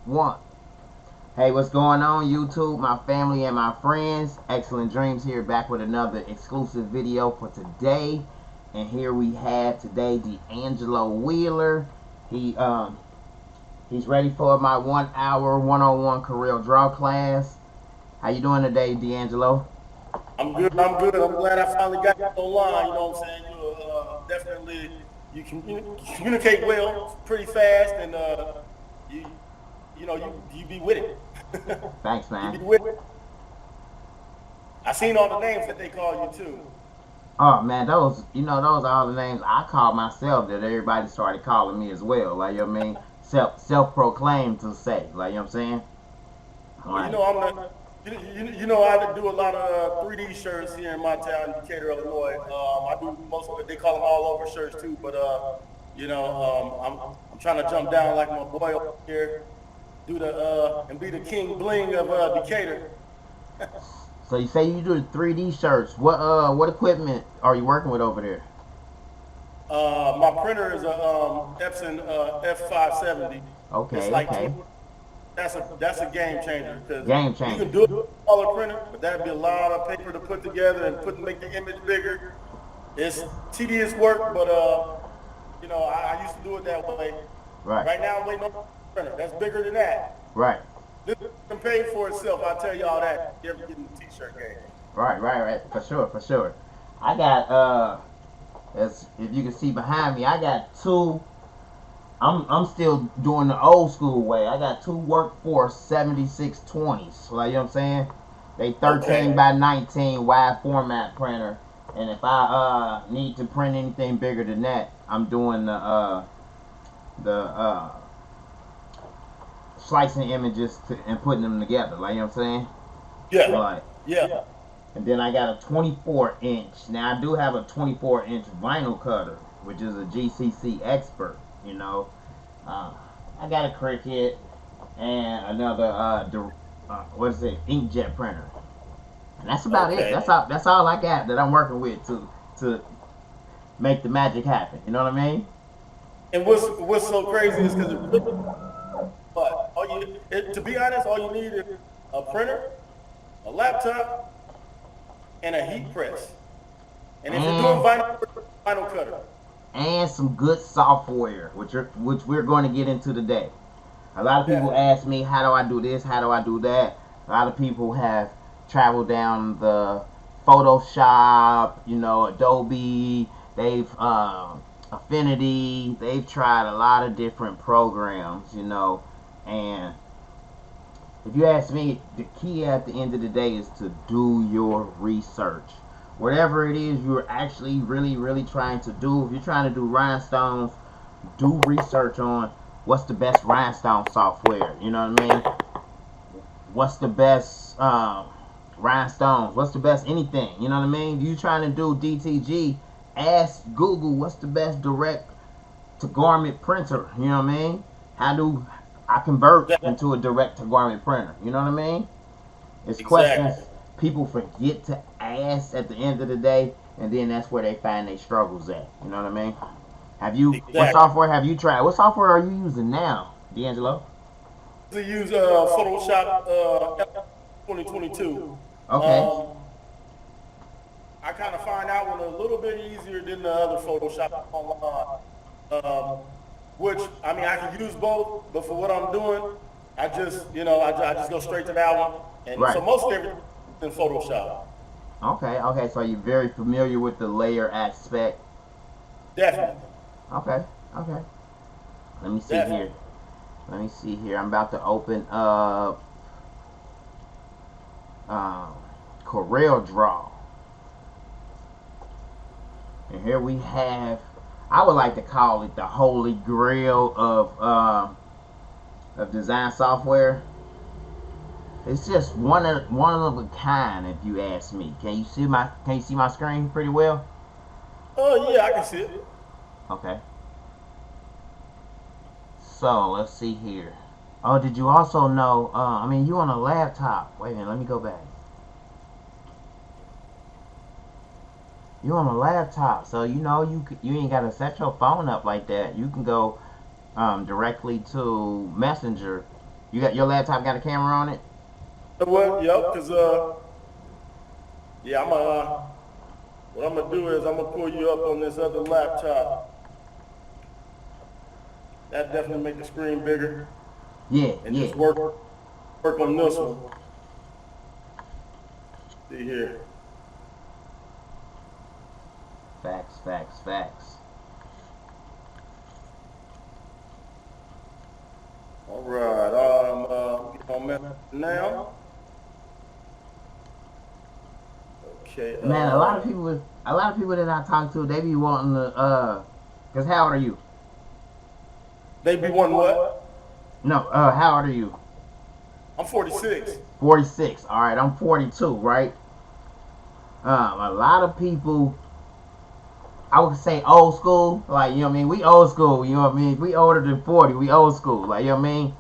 1. Hey, what's going on YouTube, my family and my friends? Excellent Dreams here, back with another exclusive video for today. And here we have today D'Angelo Wheeler. He's ready for my 1 hour one-on-one CorelDraw class. How you doing today, D'Angelo? I'm good. I'm glad I finally got online. You know what I'm saying? Definitely, you communicate well, pretty fast, and you be with it. Thanks, man. You be with it. I seen all the names that they call you too. Oh man, those are all the names I call myself that everybody started calling me as well. Like, you know what I mean? Self-proclaimed to say. Like, you know what I'm saying? Well, I do a lot of 3D shirts here in my town, Decatur, Illinois. I do most of it. They call them all over shirts too. But I'm trying to jump down like my boy over here, and be the king bling of Decatur. So you say you do the 3D shirts. What equipment are you working with over there? My printer is a Epson F570. Okay, it's like okay. That's a game changer, because Game changer. You can do it with a color printer, but that'd be a lot of paper to put together and make the image bigger. It's tedious work, but I used to do it that way. Right. Right now I'm waiting on a printer that's bigger than that. Right. This can pay for itself. I'll tell y'all that. You ever get in the t-shirt game? Right. For sure. I got as if you can see behind me, I got two. I'm still doing the old school way. I got two Workforce 7620s. Like, you know what I'm saying? They 13 by 19 wide format printer. And if I need to print anything bigger than that, I'm doing the slicing images and putting them together. Like, you know what I'm saying? Yeah. Like, yeah. And then I got a 24 inch. Now I do have a 24 inch vinyl cutter, which is a GCC expert. You know, I got a Cricut and another inkjet printer, and that's about it. That's all I got that I'm working with to make the magic happen. You know what I mean? And what's so crazy is because to be honest, all you need is a printer, a laptop, and a heat press. And if you're doing vinyl cutter. And some good software, which we're going to get into today. A lot of people ask me, how do I do this? How do I do that? A lot of people have traveled down the Photoshop, Adobe. They've Affinity. They've tried a lot of different programs, And if you ask me, the key at the end of the day is to do your research. Whatever it is you're actually really trying to do. If you're trying to do rhinestones, do research on what's the best rhinestone software. You know what I mean? What's the best rhinestones? What's the best anything? You know what I mean? If you're trying to do DTG, ask Google what's the best direct to garment printer. You know what I mean? How do I convert into a direct to garment printer? You know what I mean? It's questions people forget to ask at the end of the day, and then that's where they find their struggles at. You know what I mean? What software have you tried? What software are you using now, D'Angelo? To use Photoshop 2022. Okay. I kind of find that one a little bit easier than the other Photoshop online. Which, I mean, I can use both, but for what I'm doing, I just go straight to that one. And so most everything in Photoshop. Okay, so you're very familiar with the layer aspect. Definitely. Okay. Let me see here. I'm about to open up CorelDraw. And here we have, I would like to call it the holy grail of design software. It's just one of a kind, if you ask me. Can you see my screen pretty well? Oh yeah, I can see it. Okay. So let's see here. Oh, did you also know? You on a laptop? Wait a minute, let me go back. You on a laptop, so you ain't gotta set your phone up like that. You can go directly to Messenger You got your laptop got a camera on it? What? Yep. Cause yeah, what I'm gonna do is I'm gonna pull you up on this other laptop. That definitely make the screen bigger. Yeah, and yeah. just work on this one. See here. Facts, facts, facts. All right, I'm getting on now. Okay. Man, a lot of people that I talk to, they be wanting to, cause how old are you? They be wanting what? No, how old are you? I'm 46. 46. All right, I'm 42, right? A lot of people, I would say old school, like, you know what I mean? We old school, you know what I mean? We older than 40, we old school, like, you know what I mean?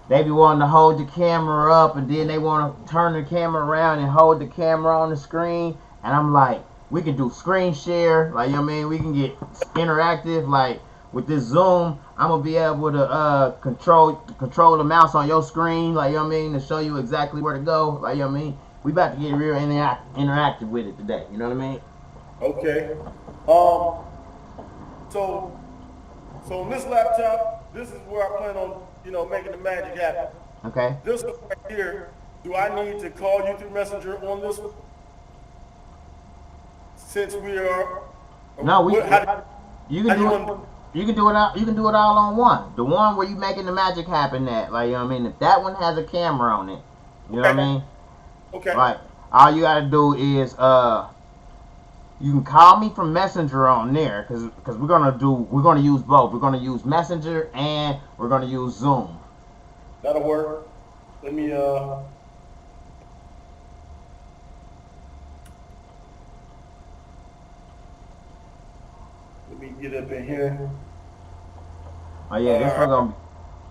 They be wanting to hold the camera up, and then they want to turn the camera around and hold the camera on the screen. And I'm like, we can do screen share, like, you know what I mean? We can get interactive, like, with this Zoom, I'm going to be able to control the mouse on your screen, like, you know what I mean? To show you exactly where to go, like, you know what I mean? We about to get real interactive with it today, you know what I mean? Okay. So on this laptop, this is where I plan on, making the magic happen. Okay. This one right here, do I need to call you through Messenger on this one? Since we are. No, you can do it all on one. The one where you making the magic happen at, like, you know what I mean? If that one has a camera on it, you know what I mean? Okay. Like, all you gotta do is you can call me from Messenger on there, cause we're gonna use both. We're gonna use Messenger and we're gonna use Zoom. That'll work. Let me get up in here. Oh yeah,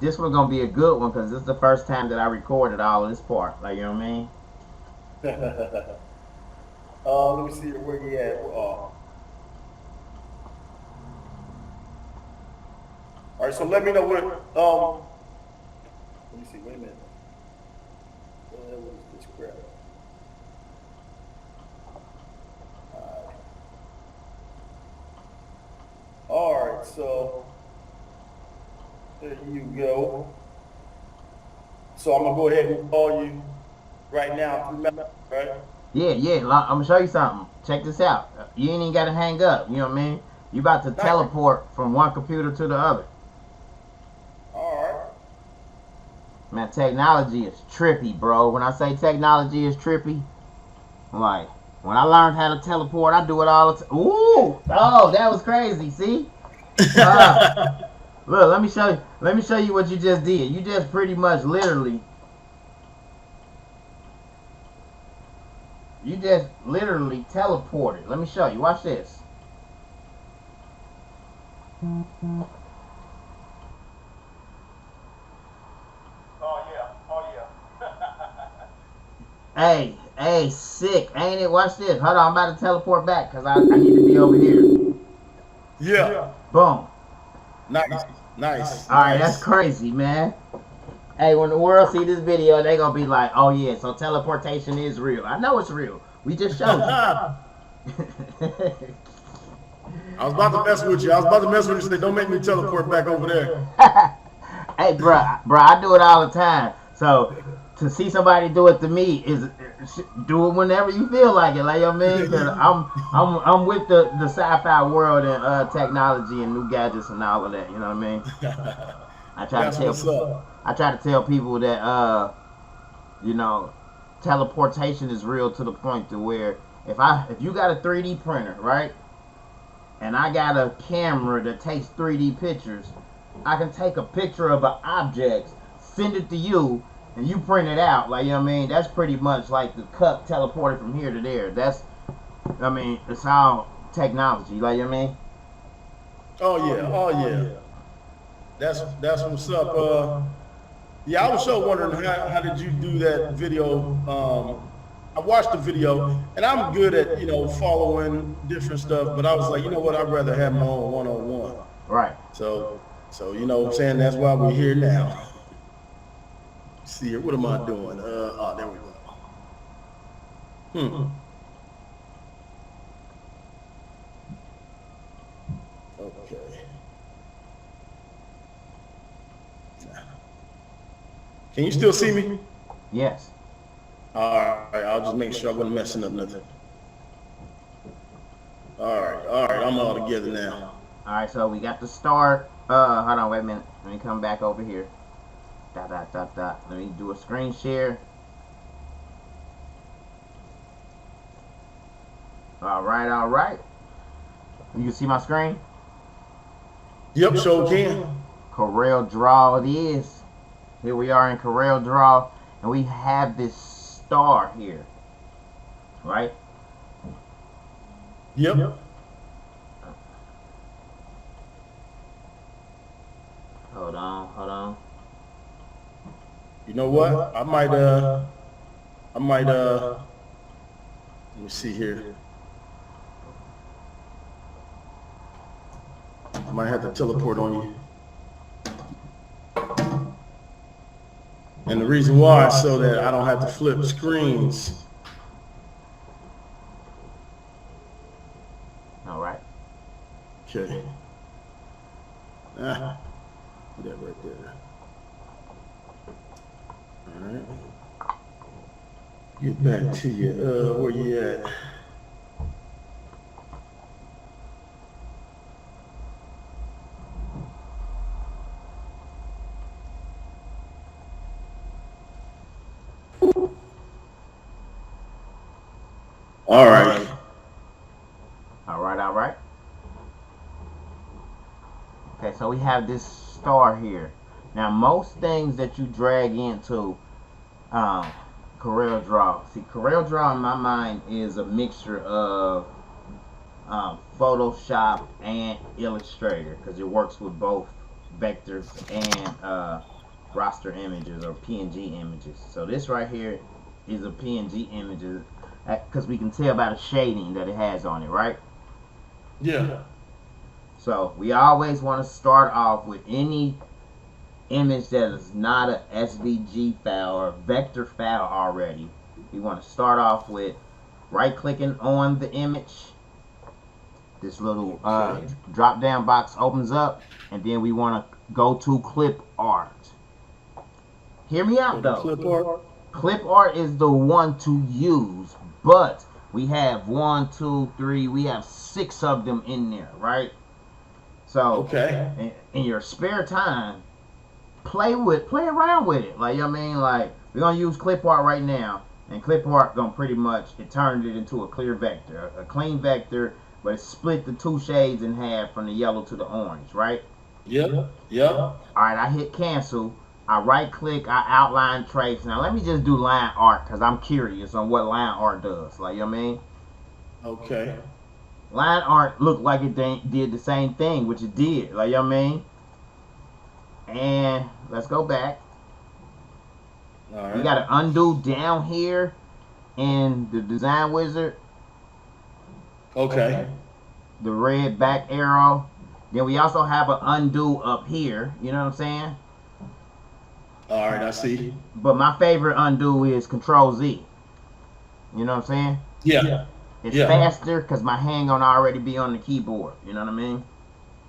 this one gonna be a good one, cause this is the first time that I recorded all of this part. Like, you know what I mean? Let me see where you at. All right, so let me know what. Let me see. Wait a minute. What is this crap? All right, so there you go. So I'm gonna go ahead and call you right now through Messenger, right? Yeah. I'm gonna show you something. Check this out. You ain't even gotta hang up. You know what I mean? You about to teleport from one computer to the other. All right. Man, technology is trippy, bro. When I say technology is trippy, like, when I learned how to teleport, I do it all the time. Ooh! Oh, that was crazy. See? Look, let me show you what you just did. You just pretty much literally. You just literally teleported. Let me show you. Watch this. Oh yeah. Hey, sick, ain't it? Watch this. Hold on, I'm about to teleport back because I need to be over here. Yeah. Boom. Nice. All right, that's crazy, man. Hey, when the world see this video, they gonna be like, "Oh yeah, so teleportation is real." I know it's real. We just showed you. I was about to mess with you. And say, don't make me teleport back over there. Hey, bro, I do it all the time. So to see somebody do it to me is do it whenever you feel like it. Like, you know what I mean? Cause I'm with the sci-fi world and technology and new gadgets and all of that. You know what I mean? I try to tell people that teleportation is real to the point to where if you got a 3D printer, right, and I got a camera that takes 3D pictures, I can take a picture of an object, send it to you, and you print it out. Like, you know what I mean? That's pretty much like the cup teleported from here to there. It's all technology. Like, you know what I mean? Oh yeah. That's what's up. Yeah, I was so wondering how did you do that video? I watched the video, and I'm good at following different stuff, but I was like, you know what? I'd rather have my own one-on-one. Right. So you know what I'm saying? That's why we're here now. see here, what am I doing? Oh, there we go. Okay. Can you still see me? Yes. All right, I'll just make sure I wasn't messing up nothing. All right, I'm all together now. All right, so we got the start. Hold on, wait a minute. Let me come back over here. Let me do a screen share. All right. You can see my screen? Yep, sure can. CorelDraw it is. Here we are in CorelDraw, and we have this star here, right? Yep. Hold on. You know what? I might, let me see here. I might have to teleport on you. And the reason why is so that I don't have to flip screens. All right. Okay. Put that right there. All right. Get back to you. Where you at? All right. All right. Okay, so we have this star here. Now, most things that you drag into CorelDraw. See, CorelDraw in my mind is a mixture of Photoshop and Illustrator because it works with both vectors and raster images or PNG images. So this right here is a PNG image because we can tell by the shading that it has on it, right? Yeah. So we always want to start off with any image that is not a SVG file or a vector file already. We want to start off with right clicking on the image. This little drop down box opens up, and then we want to go to clip art. Hear me out though. Clip art? Clip art is the one to use, but we have 1, 2, 3, we have 6 of them in there, right? So in your spare time, play around with it. Like, you know what I mean? Like, we're gonna use clip art right now, and clip art gonna pretty much, it turned it into a clear vector, a clean vector, but it split the 2 shades in half from the yellow to the orange, right? Yep. All right, I hit cancel. I right click, I outline trace. Now let me just do line art because I'm curious on what line art does. Like, you know what I mean? Okay. Line art looked like it did the same thing, which it did. Like, you know what I mean? And let's go back. All right. We got to undo down here in the design wizard. Okay. The red back arrow. Then we also have an undo up here. You know what I'm saying? All right, I see. But my favorite undo is Control Z. You know what I'm saying? Yeah. It's faster because my hand gonna already be on the keyboard. You know what I mean?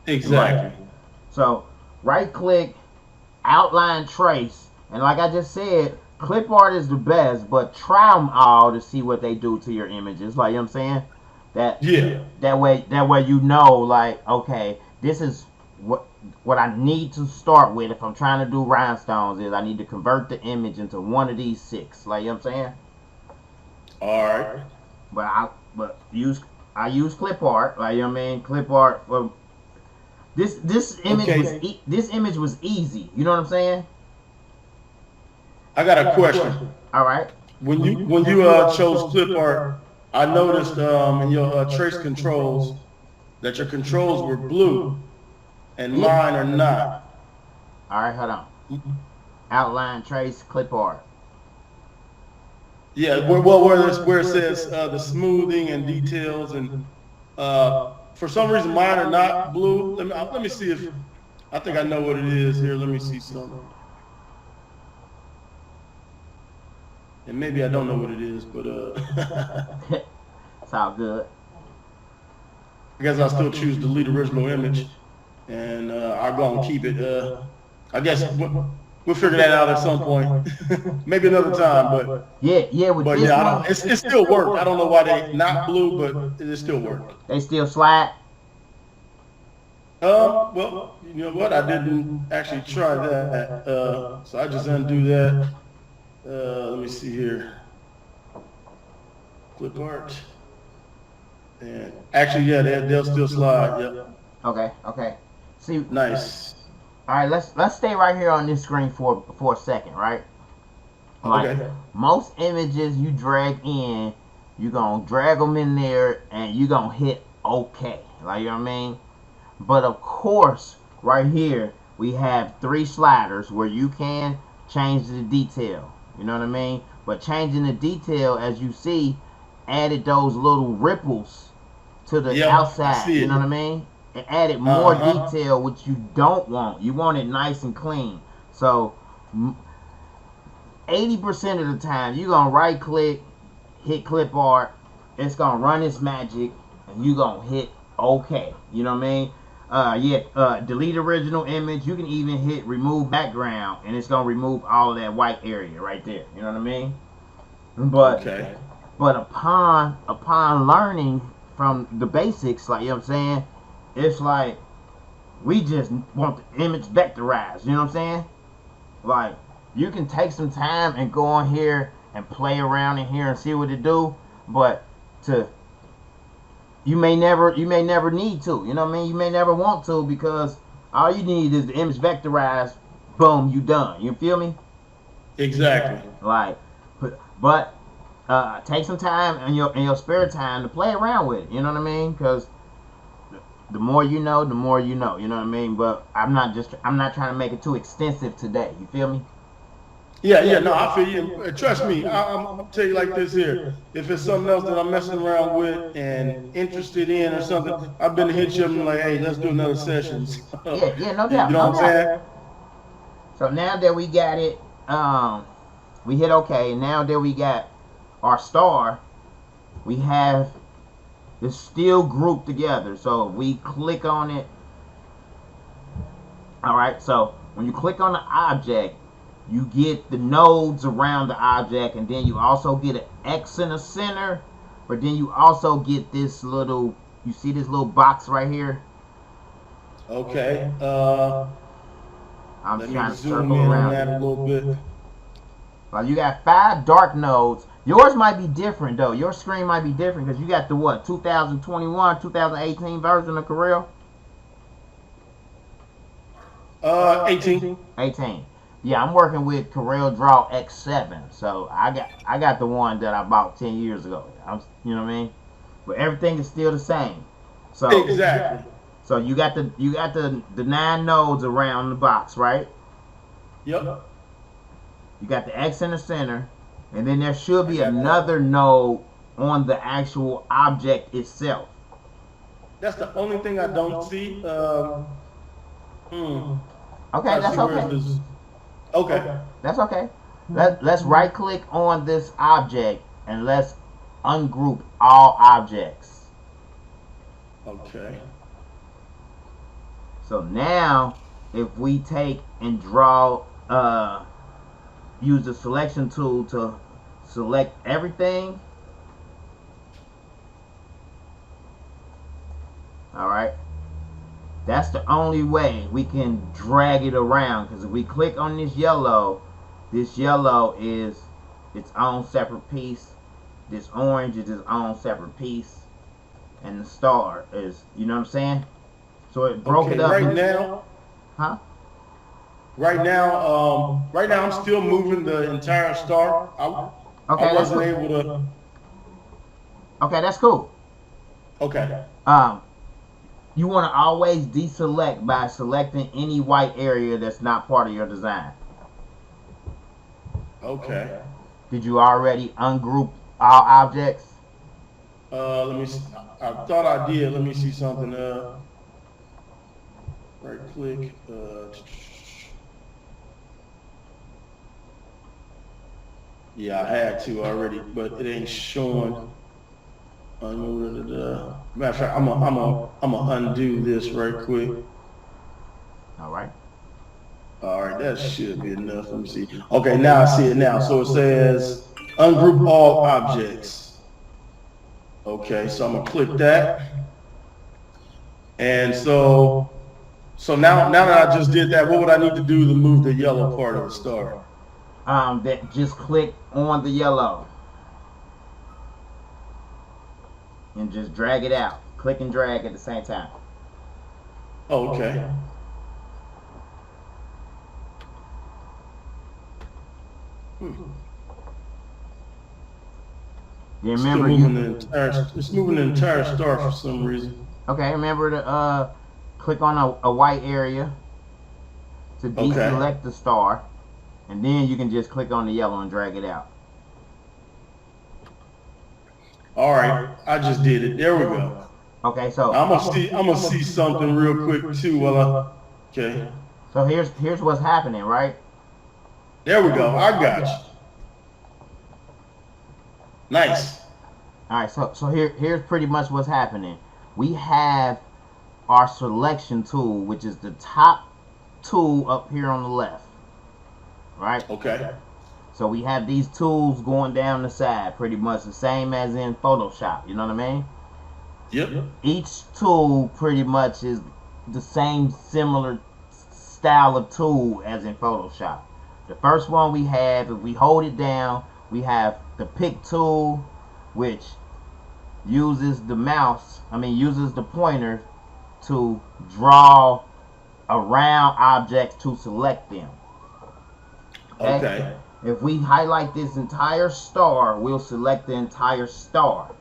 Exactly. Right. So right click, outline trace, and like I just said, clip art is the best, but try them all to see what they do to your images. Like, you know what I'm saying? That way you know, like, okay, this is what I need to start with if I'm trying to do rhinestones is I need to convert the image into one of these 6. Like, you know what I'm saying? All right. But I use clip art. Like, you know what I mean? Clip art for this image this image was easy. You know what I'm saying? I got a question. All right. When you chose clip art, I noticed in your trace controls that your controls were blue and mine are not. All right, hold on. Outline, trace, clip art. Yeah, where it says the smoothing and details, and for some reason mine are not blue. Let me see if I think I know what it is here. Let me see something. and maybe I don't know what it is, but It's all good. I guess I'll still choose delete original image, and I'll go and keep it. I guess we'll figure that out at some point, maybe another time. Yeah, with But this yeah, one, it still worked. I don't know why they not blue, but it still worked. they still slide. Well, you know what? I didn't actually try that. So I just undo that. Let me see here. Clip art. And actually, yeah, they'll still slide. Yep. Okay. See, Nice. all right, let's stay right here on this screen for a second, right? Like Okay. most images you drag in, you gonna drag them in there and you gonna hit OK. Like, you know what I mean? But of course, right here we have 3 sliders where you can change the detail. You know what I mean? But changing the detail, as you see, added those little ripples to the Yep, outside. I see You it. know what I mean? It added more Uh-huh. detail, which you don't want. You want it nice and clean. So 80% of the time, you're gonna right click, hit clip art. It's gonna run its magic, and you gonna hit OK. You know what I mean? Delete original image. You can even hit remove background, and it's gonna remove all of that white area right there. You know what I mean? But Okay. but upon learning from the basics, like, you know what I'm saying, it's like we just want the image vectorized. You know what I'm saying? Like, you can take some time and go on here and play around in here and see what it do, but to you may never need to. You know what I mean? You may never want to, because all you need is the image vectorized. Boom, you done. You feel me? Exactly. Like, but take some time in your spare time to play around with it. You know what I mean? Because the more you know, the more you know. You know what I mean? But I'm not trying to make it too extensive today. You feel me? Yeah, no, I feel you. Trust me, I'm gonna tell you like this here. If it's something else that I'm messing around with and interested in or something, I've been to hit you and like, hey, let's do another session. Yeah, no You doubt, know no what I'm saying? doubt. So now that we got it, we hit OK. Now that we got our star, we have it's still grouped together. So we click on it. All right. So when you click on the object, you get the nodes around the object, and then you also get an X in the center. But then you also get this little. You see this little box right here? Okay. I'm Let me trying to zoom circle in on around that a it. little bit. Well, you got 5 dark nodes. Yours might be different though. Your screen might be different because you got the what 2021, 2018 version of Corel. 18. 18. Yeah, I'm working with CorelDraw X7, so I got the one that I bought 10 years ago. You know what I mean? But everything is still the same. So Exactly. so you got the 9 nodes around the box, right? Yep. You got the X in the center, and then there should I be got that. another node on the actual object itself. That's the only thing I don't see. Okay, Try to that's see where okay. this. Okay. That's okay. Let's right click on this object and let's ungroup all objects. Okay. So now if we take and draw use the selection tool to select everything. Alright. That's the only way we can drag it around, because if we click on this yellow is its own separate piece. This orange is its own separate piece. And the star is, you know what I'm saying? So it broke Okay. it up. Right now. Huh? Right now I'm still moving the entire star. I Okay, that's wasn't cool. able to. Okay, that's cool. Okay. You want to always deselect by selecting any white area that's not part of your design. Okay. Did you already ungroup all objects? Let me see. I thought I did. Let me see something. Right click. Yeah, I had to already, but it ain't showing. Matter of fact, I'm gonna undo this right quick. All right. All right, that should be enough. Let me see. Okay, now I see it now. So it says ungroup all objects. Okay, so I'm gonna click that. And so now that I just did that, what would I need to do to move the yellow part of the star? That just click on the yellow and just drag it out. Click and drag at the same time. Oh, okay. You remember it's moving the entire star for some reason. Okay, remember to click on a white area to deselect the star, and then you can just click on the yellow and drag it out. All right, I just did it. There we go. Okay, so I'm gonna see something real quick too. Okay. So here's what's happening, right? There we go. I got you. Nice. All right, so here's pretty much what's happening. We have our selection tool, which is the top tool up here on the left, right? Okay. So we have these tools going down the side, pretty much the same as in Photoshop. You know what I mean? Yep. Each tool pretty much is the same similar style of tool as in Photoshop. The first one we have, if we hold it down, we have the pick tool, which uses the uses the pointer to draw around objects to select them. Okay. If we highlight this entire star, we'll select the entire star,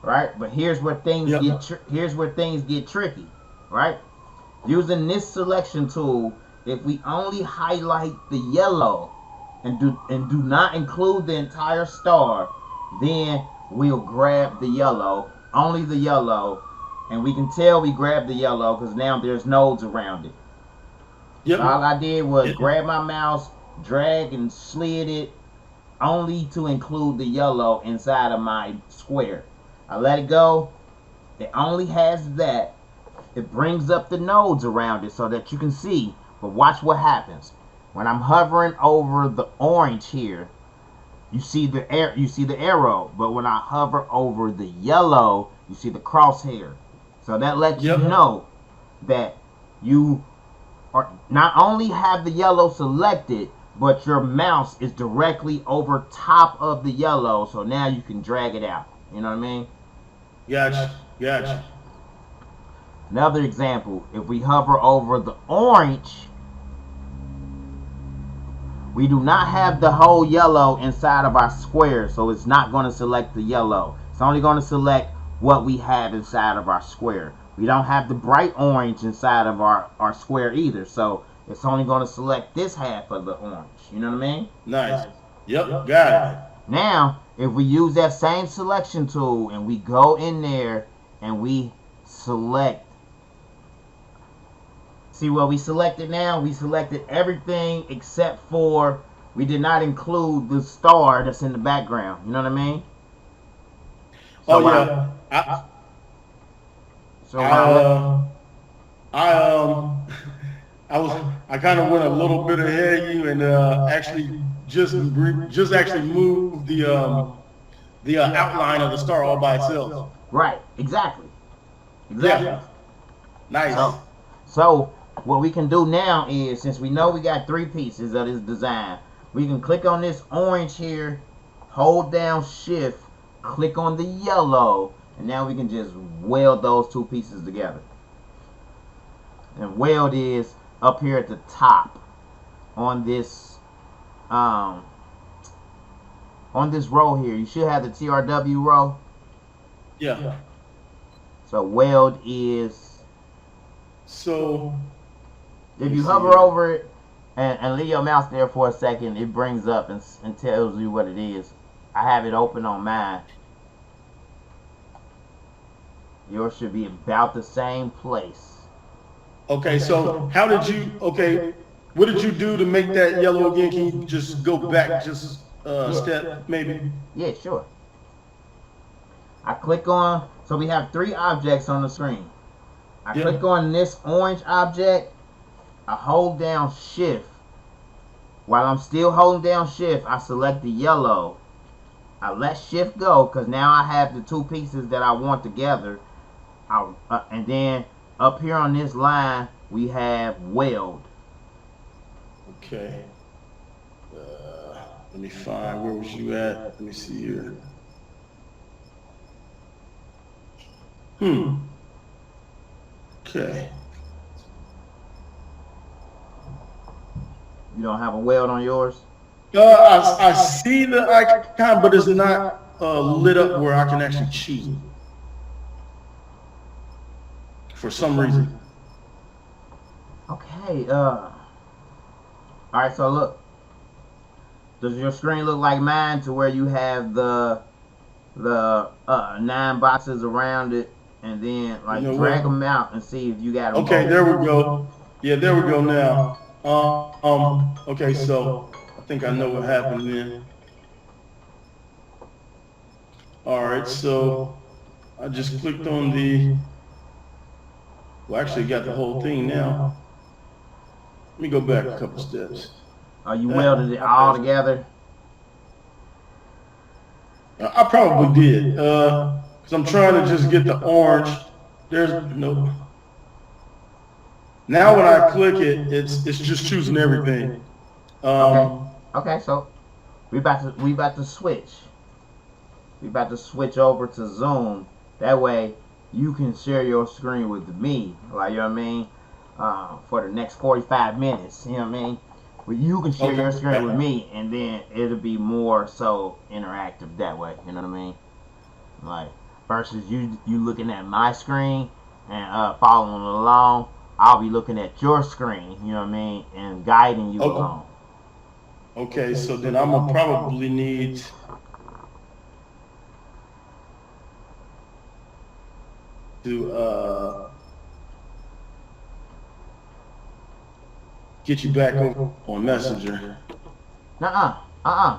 right? But here's where things get tricky, right? Using this selection tool, if we only highlight the yellow and do not include the entire star, then we'll grab the yellow, only the yellow, and we can tell we grabbed the yellow because now there's nodes around it. Yep. So all I did was grab my mouse, drag and slid it only to include the yellow inside of my square. I let it go. It only has that. It brings up the nodes around it so that you can see. But watch what happens. When I'm hovering over the orange here, you see the arrow. But when I hover over the yellow, you see the crosshair. So that lets you know that you are not only have the yellow selected, but your mouse is directly over top of the yellow. So now you can drag it out. You know what I mean? Gotcha. Another example, if we hover over the orange, we do not have the whole yellow inside of our square, so it's not going to select the yellow. It's only going to select what we have inside of our square. We don't have the bright orange inside of our square either, so it's only going to select this half of the orange. You know what I mean? Nice. Yep, got it. Now, if we use that same selection tool and we go in there and we select, see what we selected now? We selected everything except for, we did not include the star that's in the background. You know what I mean? So I kind of went a little bit ahead of you and actually just actually moved the outline of the star all by itself. Right. Exactly. Yeah. Nice. So what we can do now is, since we know we got 3 pieces of this design, we can click on this orange here, hold down shift, click on the yellow, and now we can just weld those 2 pieces together. And weld is up here at the top on this row here. You should have the TRW row. Yeah. So weld is, so if you hover over it and leave your mouse there for a second, it brings up and tells you what it is. I have it open on mine. Yours should be about the same place. Okay, so what did you do to make that yellow again? Can you just go back just Yeah. step, maybe? Yeah, sure. I click on, so we have 3 objects on the screen. I click Yeah. on this orange object, I hold down shift. While I'm still holding down shift, I select the yellow. I let shift go because now I have the 2 pieces that I want together. And then up here on this line, we have weld. Okay. Let me find, where was you at? Let me see here. Okay. You don't have a weld on yours? I see the icon, but it's not lit up where I can actually choose it for some reason. Okay, alright, so look. Does your screen look like mine to where you have the 9 boxes around it, and then You like know drag what? them out and see if you got them Okay, both? there we go. Yeah, there we go now. Okay, so I think I know what happened then. All right, so I just clicked on well, actually got the whole thing now. Let me go back a couple steps. You welded it My all bad. together? I probably did, because I'm trying to just get the orange. There's nope. Now when I click it, it's just choosing everything. Okay. Okay, so we about to switch. We about to switch over to Zoom. That way you can share your screen with me. Like, you know what I mean? For the next 45 minutes. You know what I mean? But you can share your screen with Okay. me, and then it'll be more so interactive that way. You know what I mean? Like, versus you looking at my screen and following along. I'll be looking at your screen. You know what I mean? And guiding you along. Okay, so then I'm gonna probably need to get you back over on Messenger. Nuh-uh.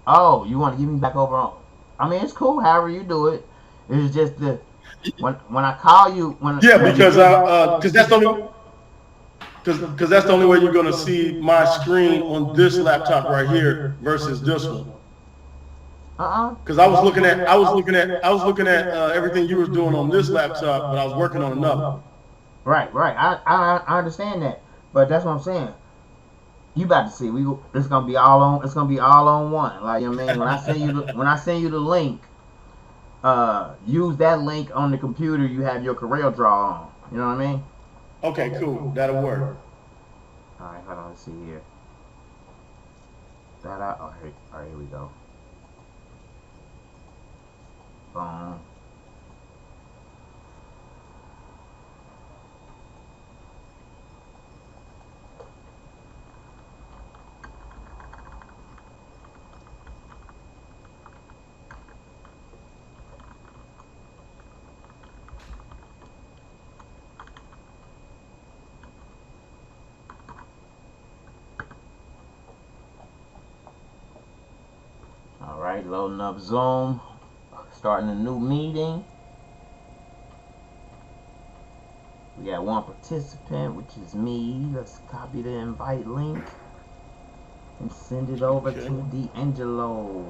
Oh, you want to give me back over on? I mean, it's cool. However you do it. It's just the when I call you Yeah, because that's the only way you're gonna see my screen on this laptop right here versus this one. Because I was looking at everything you was doing on this laptop, but I was working on another one. Right. I understand that, but that's what I'm saying. You about to see it's gonna be all on. It's gonna be all on one. Like, you know what I mean, when I send you the link, use that link on the computer. You have your CorelDraw on. You know what I mean? Okay, cool. That'll work. All right, hold on. Let's see here. All right, here we go. Boom. All right, loading up Zoom. Starting a new meeting. We got one participant, which is me. Let's copy the invite link and send it over to DEANGELO.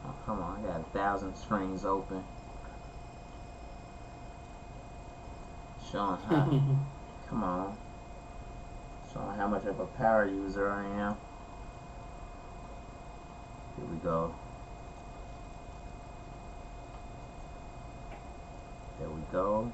Oh, come on, I got 1,000 screens open. Showing how, come on. Showing how much of a power user I am. Here we go. There we go.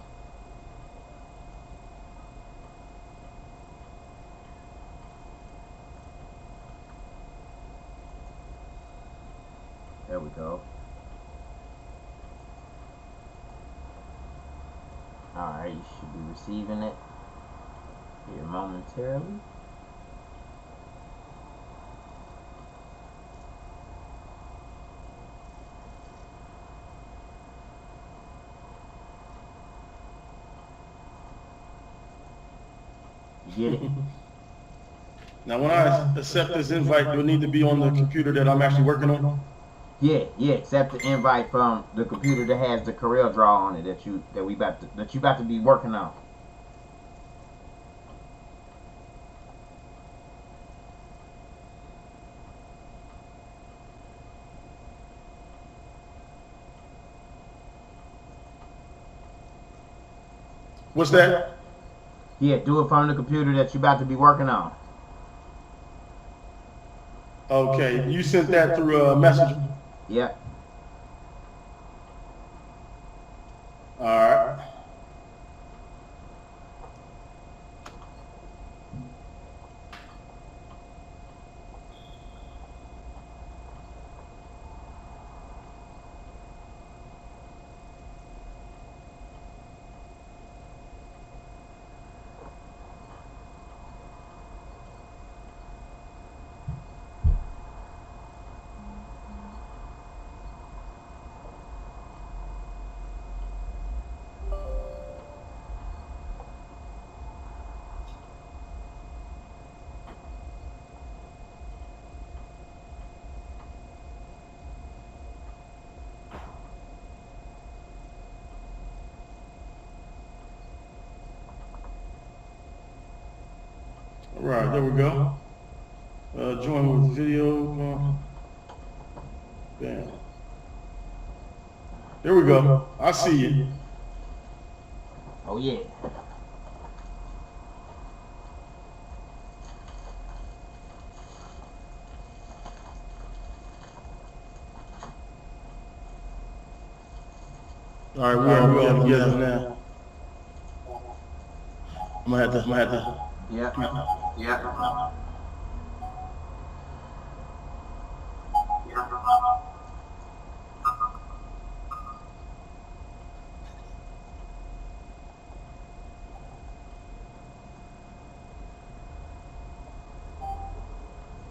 There we go. Alright, you should be receiving it here momentarily. Get it? Now, when I accept this invite, you'll need to be on the computer that I'm actually working on. Yeah, accept the invite from the computer that has the CorelDraw on it that you about to be working on. What's that? Yeah, do it from the computer that you about to be working on. Okay, you sent that through a Messenger. Yep. All right. All right, there we go. Join with video. Bam. There we go. I see you. Oh yeah. All right, we're all together now. I'm gonna have to. Yep.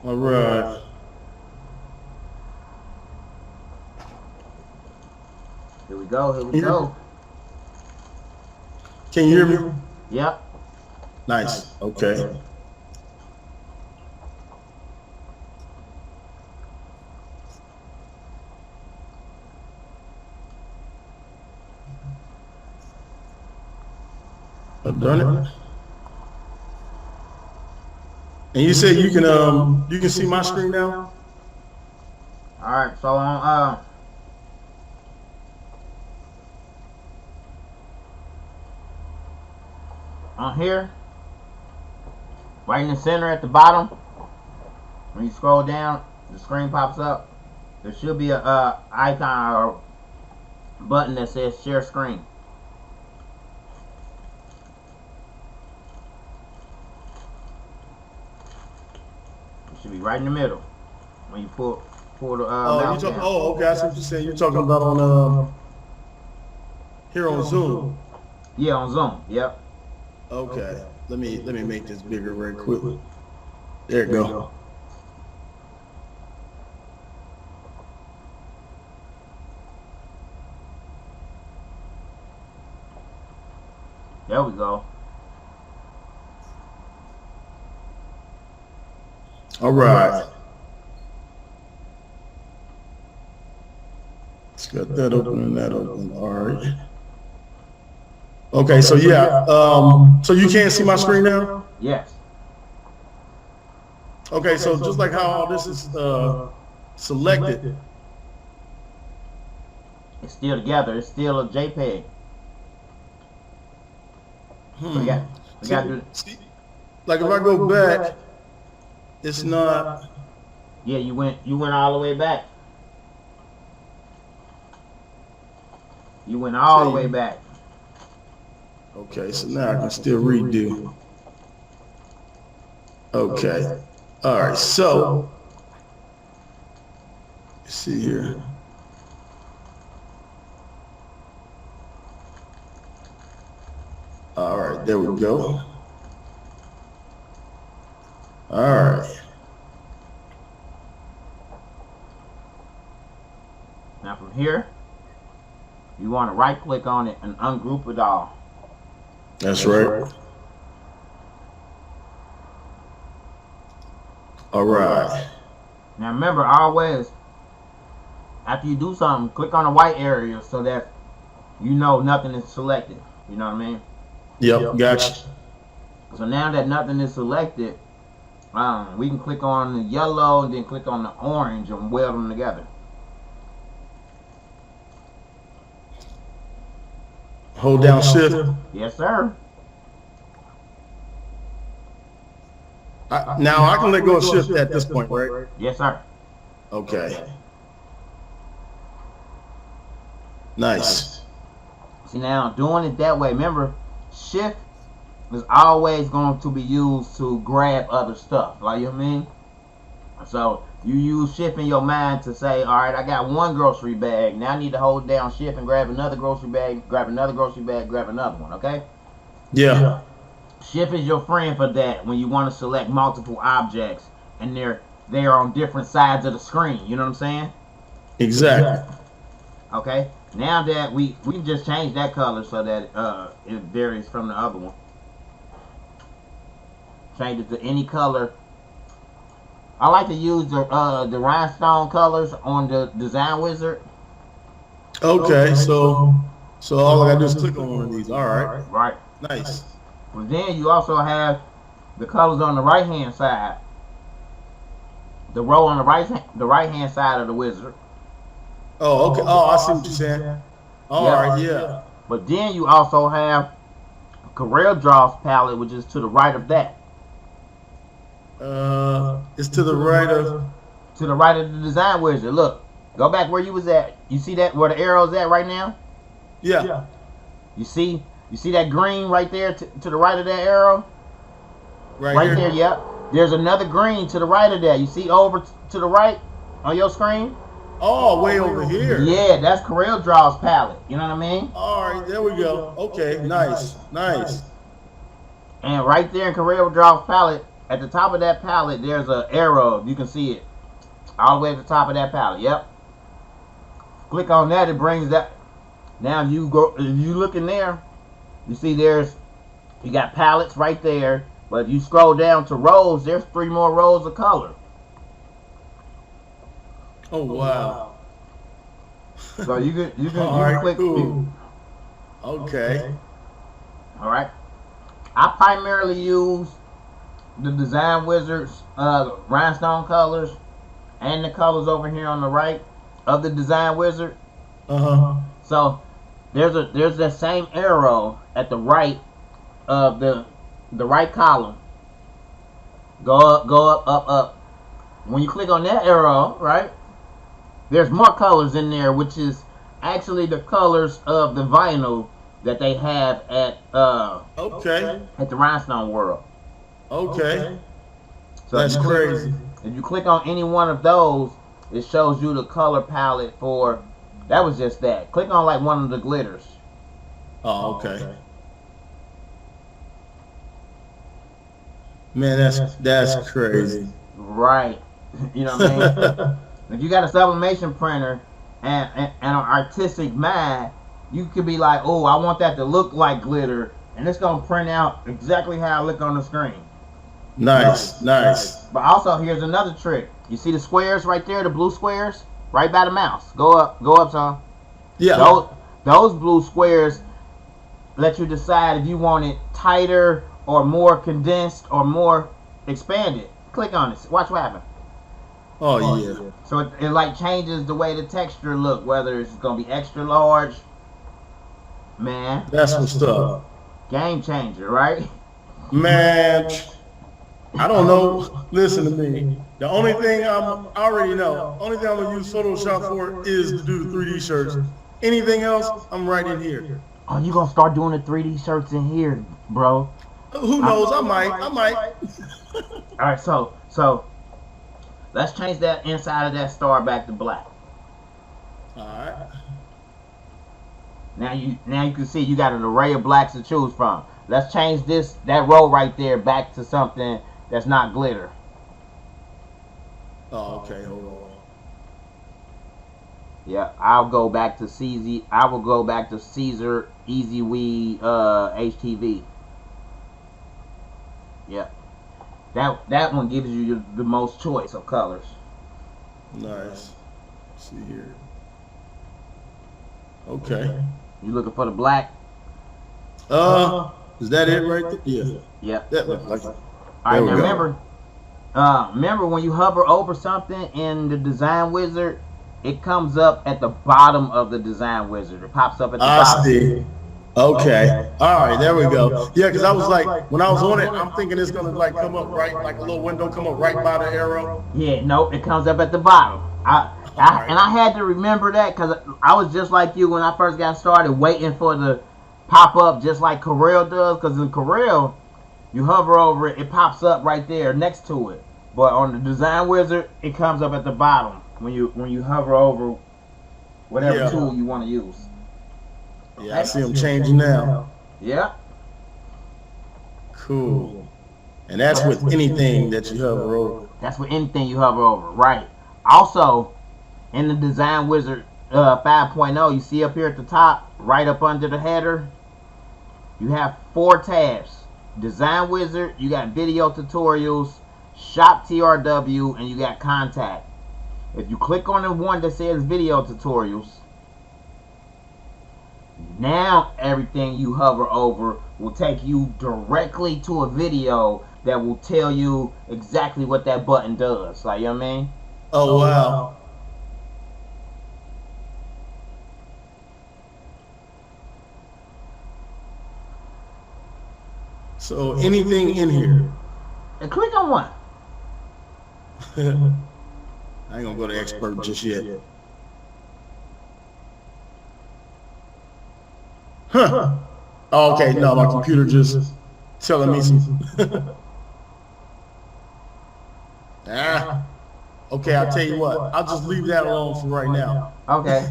All right. Here we go. Can you hear me? Yep. Nice. Okay. I've done it. And you said you can see my screen now? All right, so on here, right in the center at the bottom, when you scroll down, the screen pops up. There should be a icon or button that says share screen. It should be right in the middle when you pull the mouse down. Okay, I see what you're saying. You're talking about on here on Zoom. Yeah, on Zoom. Yep. Okay. Let me make this bigger very quickly. There you go. There we go. All right. Let's get that open and that open. All right. Okay, so yeah. So you can't see my screen now? Yes. Okay, so just like how all this is selected. It's still together. It's still a JPEG. So we got to do. Like if I go back, it's not. Yeah, you went all the way back. You went all the way back. Okay, so now I can still redo. Okay. All right, so let's see here. All right, there we go. All right. Now from here, you want to right click on it and ungroup it all. That's right. All right. Now remember, always after you do something, click on the white area so that you know nothing is selected. You know what I mean? Yep, gotcha. So now that nothing is selected, we can click on the yellow and then click on the orange and weld them together. Hold down shift. Yes, sir. Now I can let go of shift at this point, right? Yes, sir. Okay. Nice. See, now doing it that way, remember, shift is always going to be used to grab other stuff. Like, you know what I mean? So you use shift in your mind to say, all right, I got one grocery bag. Now I need to hold down shift and grab another grocery bag, grab another grocery bag, grab another one, okay? Yeah. Shift is your friend for that when you want to select multiple objects and they're on different sides of the screen. You know what I'm saying? Exactly. Okay. Now that we can just change that color so that it varies from the other one. Change it to any color. I like to use the rhinestone colors on the design wizard. Okay, so all I gotta do is click on one of these. All right. Right. Nice. But then you also have the colors on the right hand side. The row on the right hand side of the wizard. Oh, okay. Oh, I see what you're saying. All right, yeah. But then you also have CorelDraw's palette, which is to the right of that. It's to the right of. To the right of the design wizard. Look, go back where you was at. You see that where the arrow's at right now? Yeah. You see that green right there to the right of that arrow? Right there, yep. There's another green to the right of that. You see over to the right on your screen? Oh, way over here. Yeah, that's CorelDraw's palette. You know what I mean? All right, there we go. Okay, nice, nice. And right there in CorelDraw's palette, at the top of that palette, there's an arrow. You can see it all the way at the top of that palette. Yep. Click on that. It brings that. Now if you look in there, you see you got palettes right there. But if you scroll down to rows, there's 3 more rows of color. Oh wow. So you can All right, click. cool. Okay. All right. I primarily use the design wizard's rhinestone colors and the colors over here on the right of the design wizard. So there's that same arrow at the right of the right column. Go up. When you click on that arrow, right, there's more colors in there, which is actually the colors of the vinyl that they have at at the Rhinestone World. Okay. So that's crazy. If you click on any one of those, it shows you the color palette for. That was just that. Click on like one of the glitters. Oh, okay. Man, that's crazy. Right. You know what I mean? If you got a sublimation printer and an artistic mind, you could be like, oh, I want that to look like glitter, and it's gonna print out exactly how it look on the screen. Nice. But also, here's another trick. You see the squares right there, the blue squares, right by the mouse. Go up, son. Yeah. Those blue squares let you decide if you want it tighter or more condensed or more expanded. Click on it. Watch what happens. Oh yeah. So it like changes the way the texture look, whether it's gonna be extra large. Man, that's what's up. Game changer, right? Man, I don't know. Listen to me. The only thing I already know. Only thing I'm gonna use Photoshop for is to do the 3D shirts. Anything else, I'm right in here. Oh, you gonna start doing the 3D shirts in here, bro? Who knows? I might. All right, so let's change that inside of that star back to black. All right. Now you can see you got an array of blacks to choose from. Let's change that row right there back to something that's not glitter. Oh, okay. Hold on. Yeah, I'll go back to CZ. I will go back to Caesar Easy Weed HTV. Yeah. That one gives you the most choice of colors. Nice. Let's see here. Okay. You looking for the black? Is that it right there? Yeah. Yep. That looks like it. All right, now remember when you hover over something in the design wizard, it comes up at the bottom of the design wizard. It pops up at the bottom. I see. Okay. All right, there we go. Yeah, because I was like, when I was on it, I'm thinking it's gonna like come up right, like a little window come up right by the arrow. Yeah, nope, it comes up at the bottom. And I had to remember that because I was just like you when I first got started, waiting for the pop up just like Corel does. Because in Corel, you hover over it, it pops up right there next to it. But on the design wizard, it comes up at the bottom when you hover over whatever tool you want to use. Yeah, I see them changing now. Yeah. Cool. And that's with anything that you hover over. That's with anything you hover over, right? Also, in the design wizard 5.0, you see up here at the top, right up under the header, you have 4 tabs. Design wizard, you got video tutorials, shop TRW, and you got contact. If you click on the one that says video tutorials, now everything you hover over will take you directly to a video that will tell you exactly what that button does. Like, you know what I mean? Oh, wow. So anything in here? And click on one. I ain't gonna go to expert just yet. Huh. Oh, okay, no, my computer just telling me some. Okay, I'll tell you what. I'll just leave that alone for right now. Okay.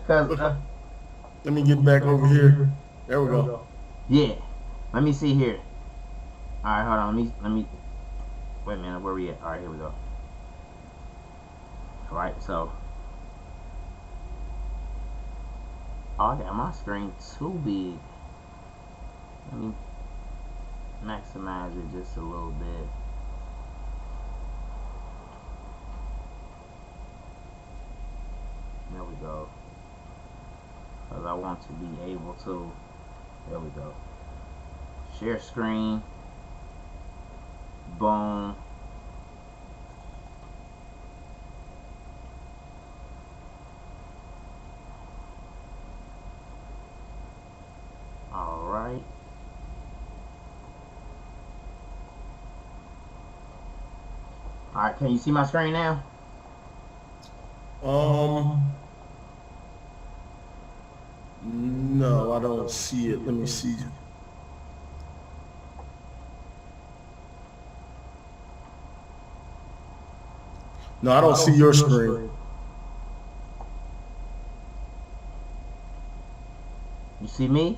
Cause let me get back over here. There we go. Yeah. Let me see here. All right, hold on. Let me. Wait a minute. Where we at? All right, here we go. All right, so. Oh, I got my screen too big. Let me maximize it just a little bit. There we go. Because I want to be able to. There we go. Share screen. Boom. Alright. Alright, can you see my screen now? No, I don't see it. Let me see. No, I don't see your screen. You see me?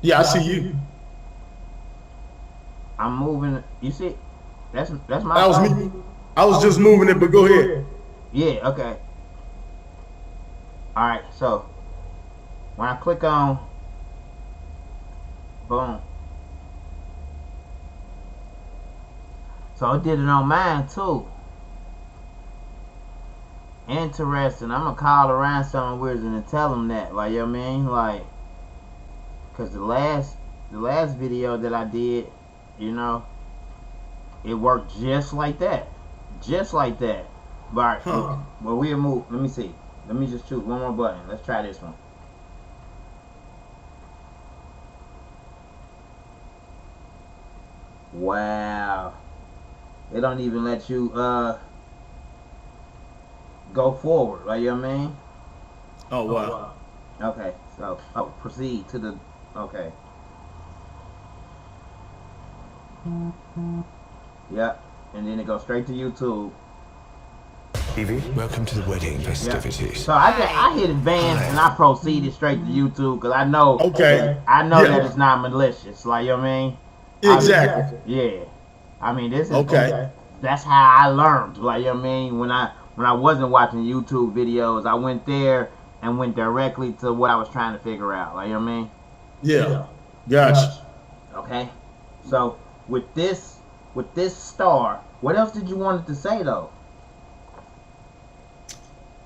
Yeah, I see you. I'm moving. You see? That's my. That was me. I was just moving it, but go ahead. Yeah. Okay. All right. So when I click on, boom. So it did it on mine too. Interesting. I'm gonna call the Rhinestone Wizard and tell them that. Like, you know what I mean? Like, cause the last video that I did, you know, it worked just like that. Just like that. But well, we'll move. Let me see. Let me just choose one more button. Let's try this one. Wow. It don't even let you go forward, like, you know what I mean? Oh, wow. Okay, so proceed to the okay. Yep, and then it goes straight to YouTube. Evie, welcome to the wedding festivities. Yep. So I hit advance and I proceeded straight to YouTube because I know that it's not malicious, like, you know what I mean? Exactly. Yeah. I mean, this is that's how I learned, like, you know what I mean? When I wasn't watching YouTube videos, I went there and went directly to what I was trying to figure out, like, you know what I mean? Yeah. Gotcha. Okay. So with this star, what else did you want it to say though?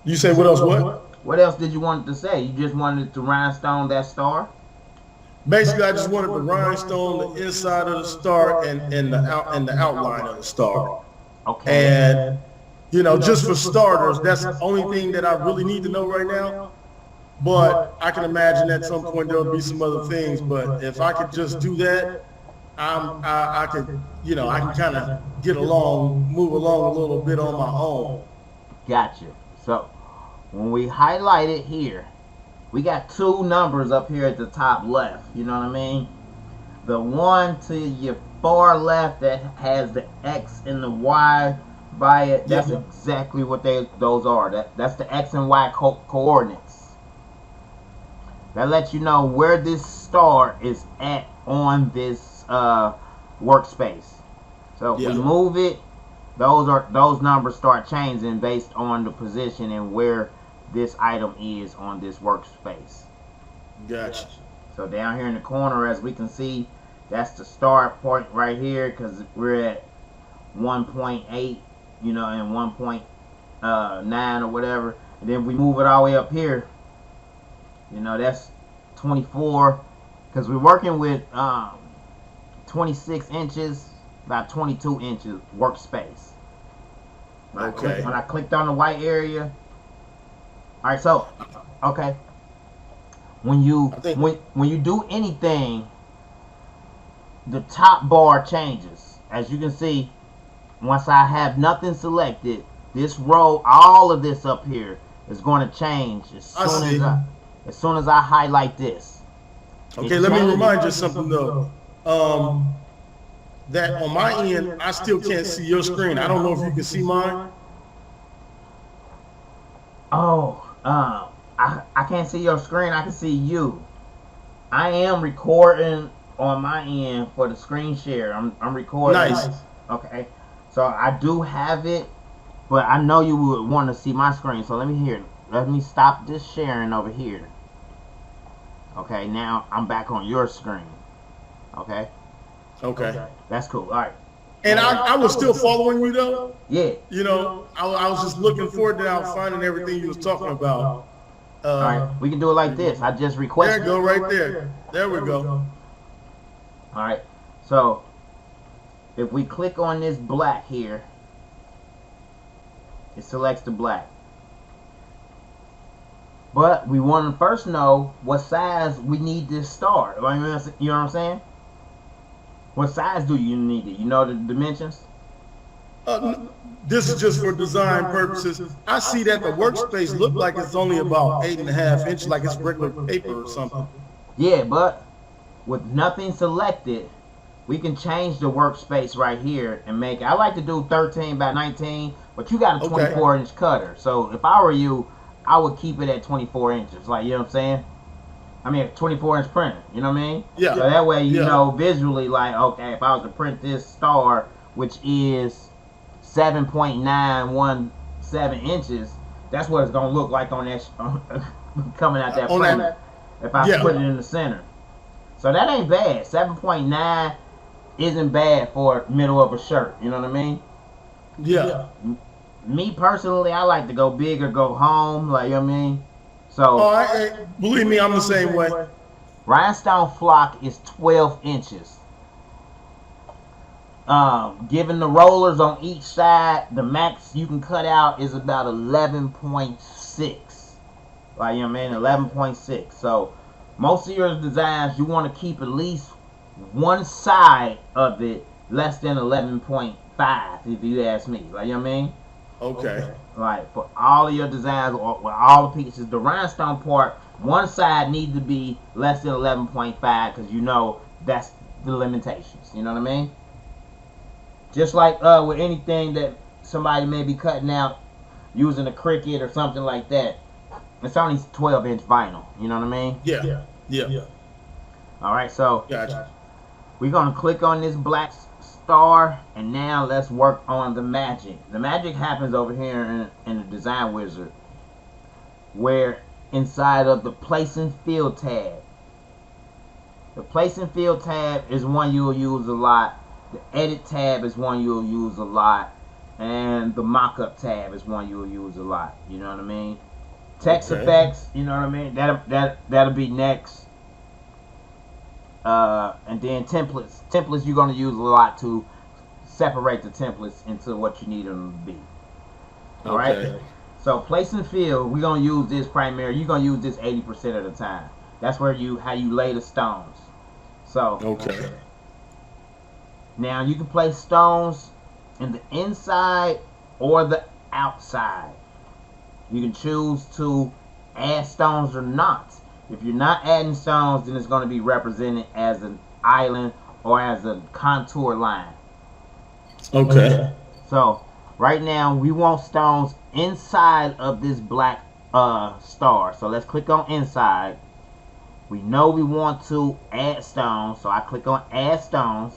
You say what else? What? What else did you want it to say? You just wanted it to rhinestone that star? Basically, I just wanted the rhinestone, the inside of the star, and the outline of the star. Okay. And you know, just for starters, that's the only thing that I really need to know right now. But I can imagine at some point there'll be some other things. But if I could just do that, I could, you know, I can kind of move along a little bit on my own. Gotcha. So when we highlight it here, we got two numbers up here at the top left. You know what I mean? The one to your far left that has the X and the Y by it, that's exactly what those are. That's the X and Y coordinates. That lets you know where this star is at on this workspace. So if we move it, those numbers start changing based on the position and where this item is on this workspace. Gotcha. So down here in the corner, as we can see, that's the start point right here, because we're at 1.8, you know, and 1.9 or whatever. And then we move it all the way up here, you know, that's 24, because we're working with 26 inches by 22 inches workspace. Okay. When I clicked on the white area. Alright, so okay. When you do anything, the top bar changes. As you can see, once I have nothing selected, this row, all of this up here is going to change as soon as I highlight this. Okay, let me remind you something though. That on my end, I still can't see your screen. I don't know if you can see mine. Oh, I can't see your screen. I can see you. I am recording on my end for the screen share. I'm recording. Nice. Okay. So I do have it, but I know you would want to see my screen. So let me stop this sharing over here. Okay, now I'm back on your screen. Okay. Okay. That's cool. All right. And I was still following you though. Yeah. You know, I was just looking forward to finding everything you was talking about. All right, we can do it like this. I just requested. There you go, right there. There we go. All right. So if we click on this black here, it selects the black. But we want to first know what size we need this star. You know what I'm saying? What size do you need it? You know the dimensions? This is just for design purposes. I see that the workspace look like it's only about 8.5 inches, like it's regular paper or something. Yeah, but with nothing selected, we can change the workspace right here and make it. I like to do 13 by 19, but you got a 24-inch cutter. So if I were you, I would keep it at 24 inches. Like, you know what I'm saying? I mean, a 24-inch printer. You know what I mean? Yeah. So that way you know visually, like, okay, if I was to print this star, which is 7.917 inches, that's what it's going to look like on that coming out that printer if I put it in the center. So that ain't bad. 7.9 isn't bad for middle of a shirt. You know what I mean? Yeah. Me personally, I like to go big or go home. Like, you know what I mean? So, believe me, I'm the same way. Rhinestone Flock is 12 inches. Given the rollers on each side, the max you can cut out is about 11.6. Like, you know what I mean? 11.6. So, most of your designs, you want to keep at least one side of it less than 11.5, if you ask me. Like, you know what I mean? Okay. Like, for all of your designs, or with all the pieces, the rhinestone part, one side needs to be less than 11.5, because you know that's the limitations. You know what I mean? Just like with anything that somebody may be cutting out using a Cricut or something like that, it's only 12-inch vinyl. You know what I mean? Yeah. All right, so Gotcha. we're going to click on this black star, and now let's work on the magic. The magic happens over here in the design wizard, where inside of the place and fill tab. The place and fill tab is one you will use a lot The edit tab is one you'll use a lot, and the mock-up tab is one you'll use a lot. You know what I mean? Text effects, you know what I mean? That'll be next. And then templates. Templates you're gonna use a lot to separate the templates into what you need them to be. All right. So place and fill, we're gonna use this primary. You're gonna use this 80% of the time. That's where how you lay the stones. So now you can place stones in the inside or the outside. You can choose to add stones or not. If you're not adding stones, then it's going to be represented as an island or as a contour line. Okay. So right now we want stones inside of this black star. So let's click on inside. We know we want to add stones, so I click on add stones.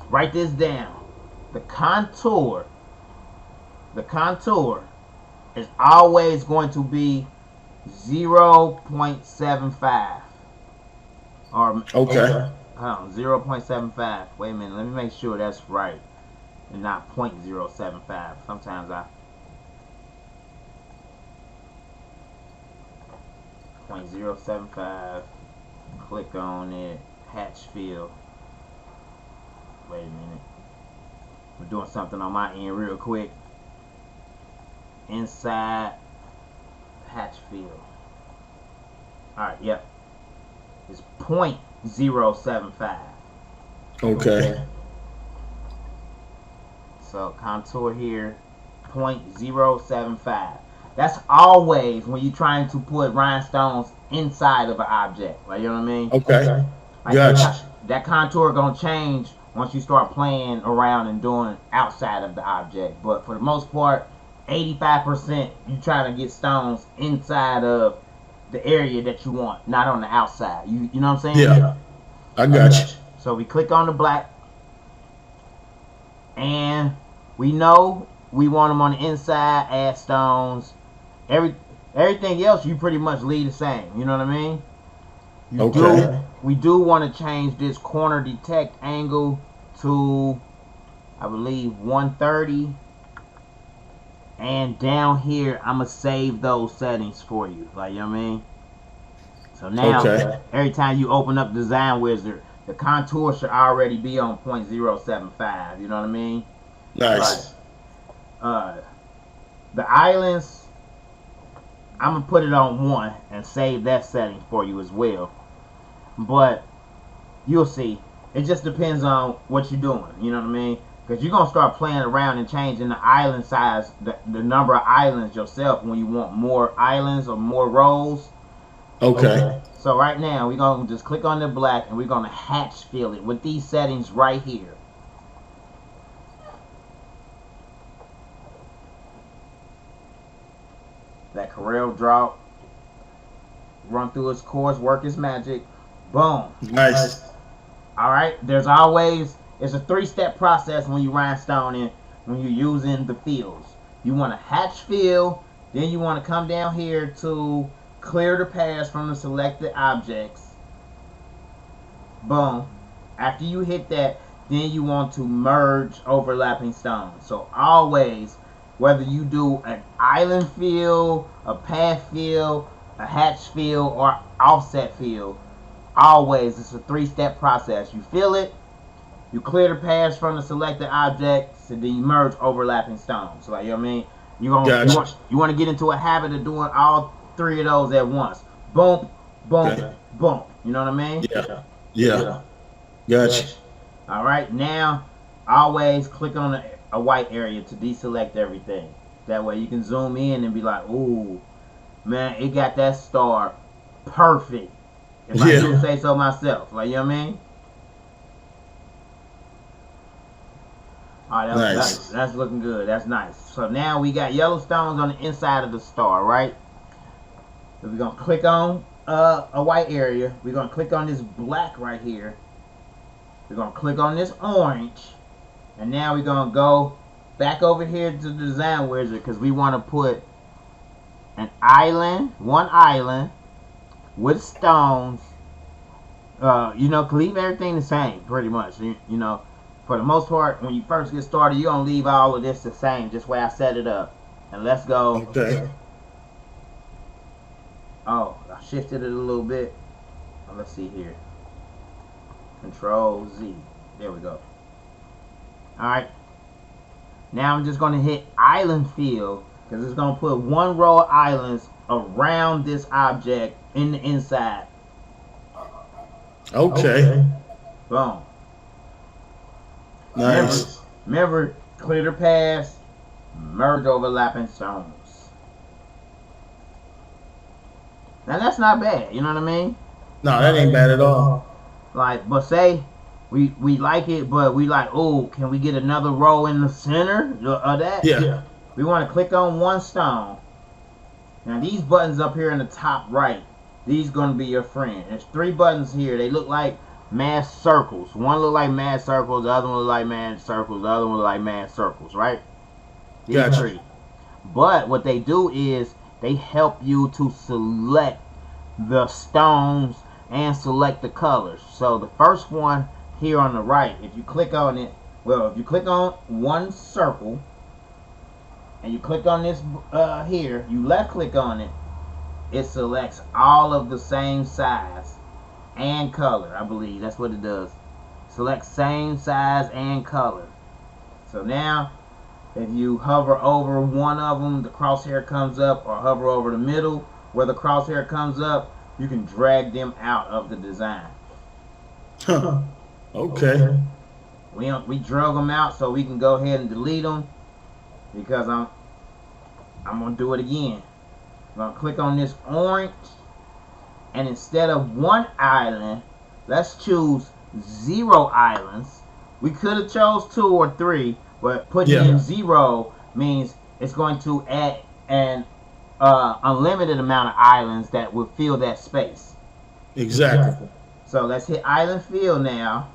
Write this down. The contour is always going to be 0.75 or okay. 0.75. Wait a minute, let me make sure that's right and not 0.075. Sometimes 0.075. Click on it. Hatch fill. Wait a minute. We're doing something on my end real quick. Inside hatch fill. Alright, yep. It's 0.075. Okay. So contour here, 0.075. That's always when you're trying to put rhinestones inside of an object. Like, you know what I mean? Okay. Like Gotcha. that contour gonna change once you start playing around and doing outside of the object. But for the most part, 85% you trying to get stones inside of the area that you want, not on the outside. You know what I'm saying? Yeah. I got you. So we click on the black, and we know we want them on the inside. Add stones. Everything else you pretty much leave the same. You know what I mean? We do want to change this corner detect angle to, I believe, 130. And down here, I'm going to save those settings for you. Like, you know what I mean? So now, every time you open up Design Wizard, the contour should already be on 0.075. You know what I mean? Nice. The islands, I'm going to put it on 1 and save that setting for you as well. But you'll see. It just depends on what you're doing. You know what I mean? Because you're going to start playing around and changing the island size, the number of islands yourself when you want more islands or more rows. Okay. So right now, we're going to just click on the black and we're going to hatch fill it with these settings right here. That CorelDraw run through its course, work its magic. Boom. Nice. Alright, there's always, it's a 3-step process when you rhinestoning, when you're using the fills. You want to hatch fill, then you want to come down here to clear the paths from the selected objects. Boom. After you hit that, then you want to merge overlapping stones. So always, whether you do an island fill, a path fill, a hatch fill, or offset fill, always it's a 3-step process. You fill it, you clear the paths from the selected objects, and then you merge overlapping stones. So, like, you know what I mean? You want to get into a habit of doing all 3 of those at once. Boom, boom, boom. You know what I mean? Yeah. Gotcha. All right, now always click on a white area to deselect everything. That way you can zoom in and be like, ooh, man, it got that star perfect. If I do say so myself. Like, you know what I mean? All right, that's looking good. That's nice. So now we got yellow stones on the inside of the star, right? So we're going to click on a white area. We're going to click on this black right here. We're going to click on this orange. And now we're going to go back over here to the Design Wizard because we want to put an island, one island with stones You know, leave everything the same, pretty much. You know, for the most part, when you first get started, you're going to leave all of this the same, just where I set it up. And let's go. Okay. Oh, I shifted it a little bit. Let's see here. Control Z. There we go. Alright. Now I'm just going to hit island fill, because it's going to put one row of islands around this object in the inside. Okay. Boom. Nice. Remember, clear the paths, merge overlapping stones. Now that's not bad, you know what I mean? No, that ain't bad at all. Like, but say we like it, but we like, oh, can we get another row in the center of that? Yeah. We want to click on one stone. Now these buttons up here in the top right, these gonna be your friend. There's 3 buttons here. They look like masked circles. One look like masked circles, the other one look like masked circles, the other one look like masked circles, right? These Gotcha. 3. But what they do is they help you to select the stones and select the colors. So the first one here on the right, if you click on it, well, if you click on one circle and you click on this here, you left click on it, it selects all of the same size and color. I believe that's what it does. Select same size and color. So now if you hover over one of them, the crosshair comes up, or hover over the middle where the crosshair comes up, you can drag them out of the design. Huh. Okay. We drug them out so we can go ahead and delete them, because I'm gonna do it again. I'm gonna click on this orange, and instead of 1 island, let's choose 0 islands. We could have chose 2 or 3, but putting in 0 means it's going to add an unlimited amount of islands that will fill that space. Exactly. So let's hit island fill now.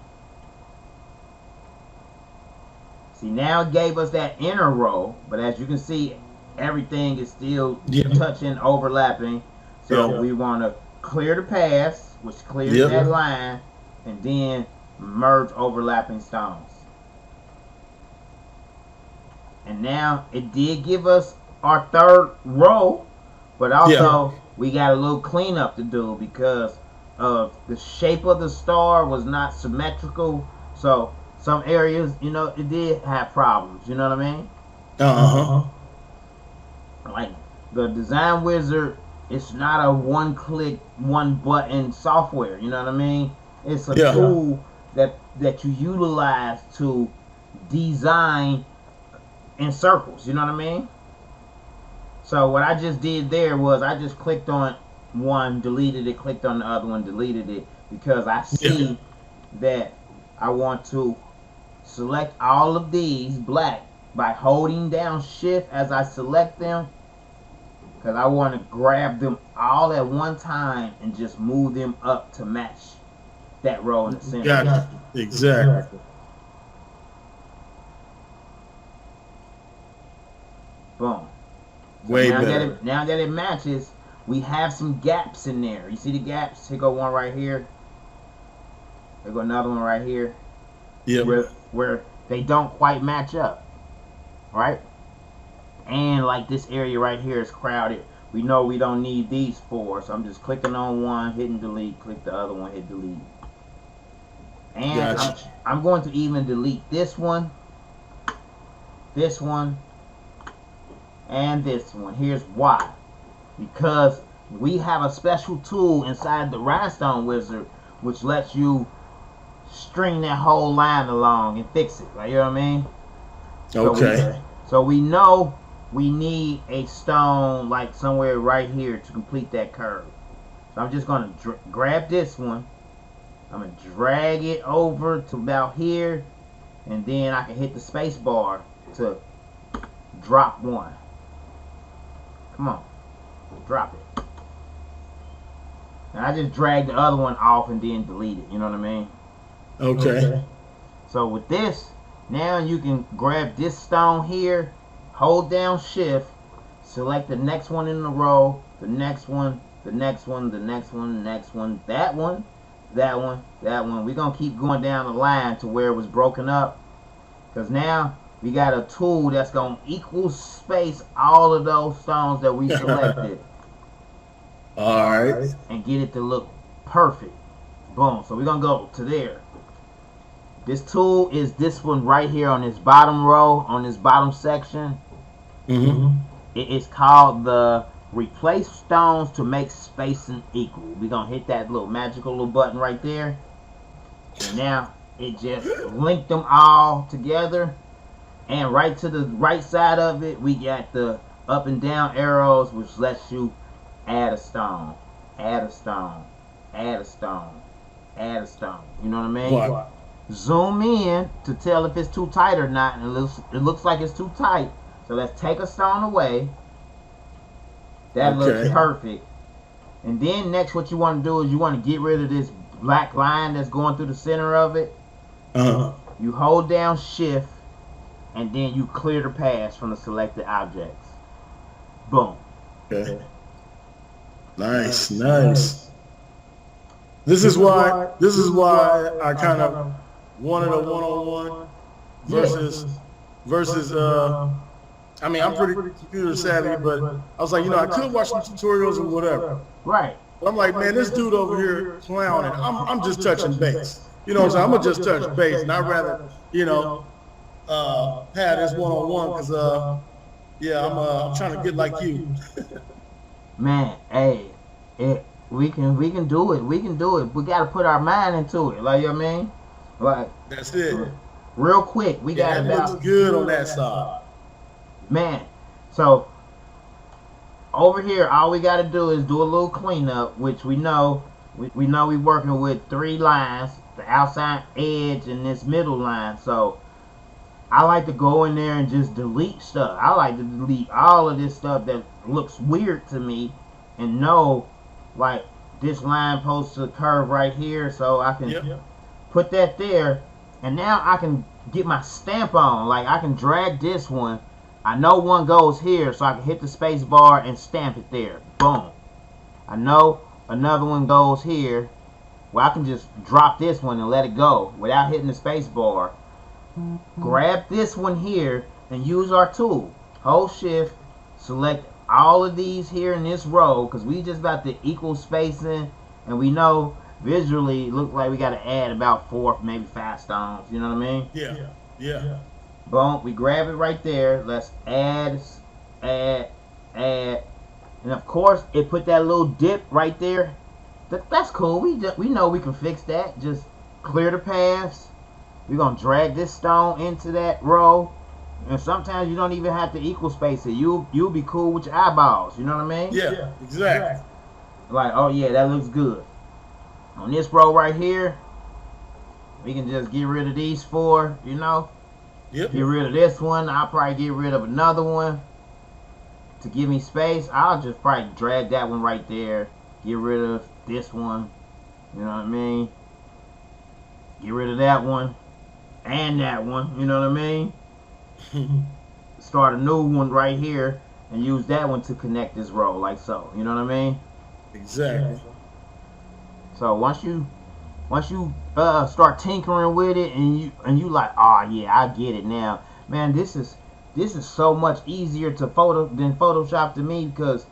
See, now it gave us that inner row, but as you can see, everything is still touching, overlapping. So we want to clear the paths, which clears that line, and then merge overlapping stones. And now it did give us our 3rd row, but also we got a little cleanup to do because of the shape of the star was not symmetrical. So some areas, you know, it did have problems. You know what I mean? Like the Design Wizard, it's not a one-click, one-button software. You know what I mean? It's a tool that you utilize to design in circles. You know what I mean? So what I just did there was I just clicked on one, deleted it, clicked on the other one, deleted it, because I see that I want to select all of these black by holding down shift as I select them, because I want to grab them all at one time and just move them up to match that row in the center. Gotcha. Exactly. Boom. Way now better. Now that it matches, we have some gaps in there. You see the gaps? Here go one right here. There go another one right here. Yeah. Where they don't quite match up. Right? And like this area right here is crowded. We know we don't need these 4, so I'm just clicking on one, hitting delete, click the other one, hit delete. And I'm going to even delete this one, and this one. Here's why. Because we have a special tool inside the Rhinestone Wizard which lets you string that whole line along and fix it. Like, you know what I mean? Okay. So we know we need a stone like somewhere right here to complete that curve. So I'm just going to grab this one. I'm going to drag it over to about here, and then I can hit the space bar to drop one. Come on. Drop it. And I just drag the other one off and then delete it. You know what I mean? Okay. So with this, now you can grab this stone here, hold down shift, select the next one in the row, the next one, the next one, the next one, the next one, that one, that one. We're gonna keep going down the line to where it was broken up, because now we got a tool that's gonna equal space all of those stones that we selected. All right. And get it to look perfect. Boom. So we're gonna go to there. This tool is this one right here on this bottom row, on this bottom section. It is called the Replace Stones to Make Spacing Equal. We're gonna hit that little magical little button right there. And now it just linked them all together. And right to the right side of it, we got the up and down arrows, which lets you add a stone, add a stone, add a stone, add a stone. You know what I mean? What? Zoom in to tell if it's too tight or not. And it looks like it's too tight. So let's take a stone away. That looks perfect. And then next what you want to do is you want to get rid of this black line that's going through the center of it. You hold down shift and then you clear the paths from the selected objects. Boom. Okay. Nice, nice. This is why I kind of wanted a one-on-one versus I mean, I'm pretty computer savvy, but I was like, you know, I could watch some tutorials or whatever. Right. But I'm like, man, this dude over here clowning. I'm just touching base. You know what I'm saying? I'm gonna just touch base, and I'd rather, you know, have this one-on-one because yeah, I'm trying to get like you. Man, hey, we can do it. We can do it. We gotta put our mind into it. Like, you know what I mean? Like, that's it. Real quick, we got that looks good on that side. Man, so over here, all we gotta do is do a little cleanup, which we know we know we're working with 3 lines, the outside edge and this middle line. So I like to go in there and just delete stuff. I like to delete all of this stuff that looks weird to me and know, like, this line supposed to curve right here, so I can put that there, and now I can get my stamp on. Like, I can drag this one. I know one goes here, so I can hit the space bar and stamp it there. Boom. I know another one goes here. Well, I can just drop this one and let it go without hitting the space bar. Grab this one here and use our tool. Hold shift, select all of these here in this row, because we just got the equal spacing, and we know visually it looks like we got to add about 4, maybe 5 stones. You know what I mean? Yeah. Boom, we grab it right there. Let's add, and of course it put that little dip right there. That's cool. We know we can fix that. Just clear the paths. We're gonna drag this stone into that row, and sometimes you don't even have to equal space it. You'll be cool with your eyeballs. You know what I mean? Yeah, exactly. Like, oh yeah, that looks good. On this row right here, we can just get rid of these 4. You know. Get rid of this one. I'll probably get rid of another one to give me space. I'll just probably drag that one right there. Get rid of this one. You know what I mean? Get rid of that one and that one. You know what I mean? Start a new one right here and use that one to connect this row, like so. You know what I mean? Exactly. So once you start tinkering with it and you like, oh yeah, I get it now, man. This is so much easier than Photoshop to me, because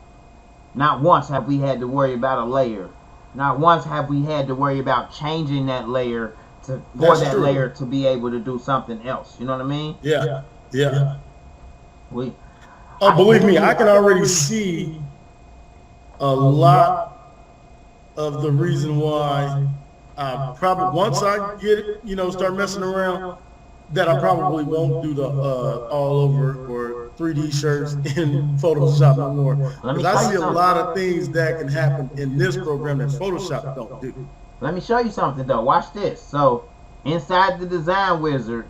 not once have we had to worry about a layer. Not once have we had to worry about changing that layer for that layer to be able to do something else. You know what I mean? Yeah. Believe me, I can already see a lot of the reason why probably once I get it, you know, start messing around, that I probably won't do the all over or 3D shirts in Photoshop no more. Because I see a lot of things that can happen in this program that Photoshop don't do. Let me show you something though. Watch this. So inside the design wizard,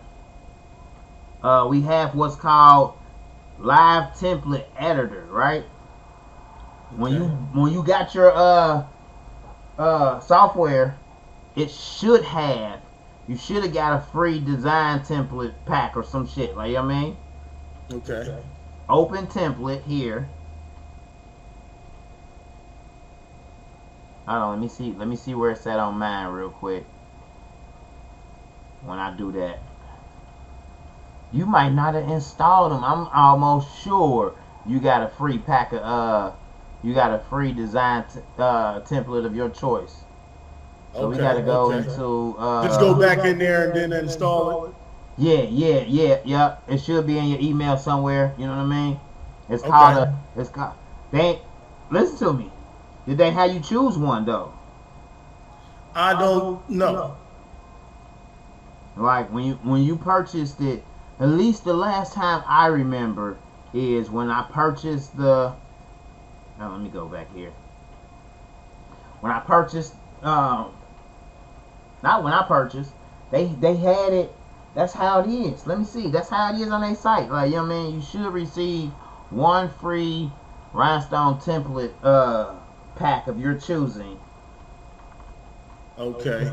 we have what's called live template editor, right? When you got your software, you should have got a free design template pack or some shit, like, you know what I mean? Okay. Open template here. Hold on, let me see where it's at on mine real quick. When I do that. You might not have installed them. I'm almost sure you got a free pack of you got a free design template of your choice. So we gotta go into just go back in there and then install it. Yeah. It should be in your email somewhere. You know what I mean? It's called they listen to me. Did they have you choose one though? I don't know. Like when you purchased it, at least the last time I remember is when I purchased the. Now let me go back here. When I purchased, not when I purchased, they had it. That's how it is. Let me see. That's how it is on their site. Like, you know what I mean? You should receive one free Rhinestone template pack of your choosing. Okay.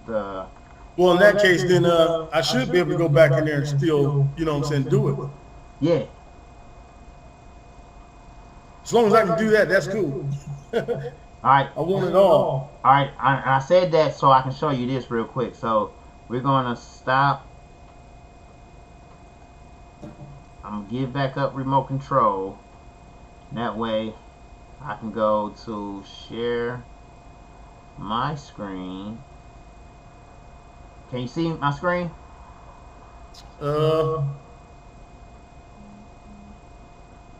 Well, in that case, then I should be able to go back in there and still, you know what I'm saying, do it. Yeah. As long as I can do that, that's cool. All right. I want it all. All right. I said that so I can show you this real quick. So we're going to stop. I'm going to give back up remote control. That way I can go to share my screen. Can you see my screen?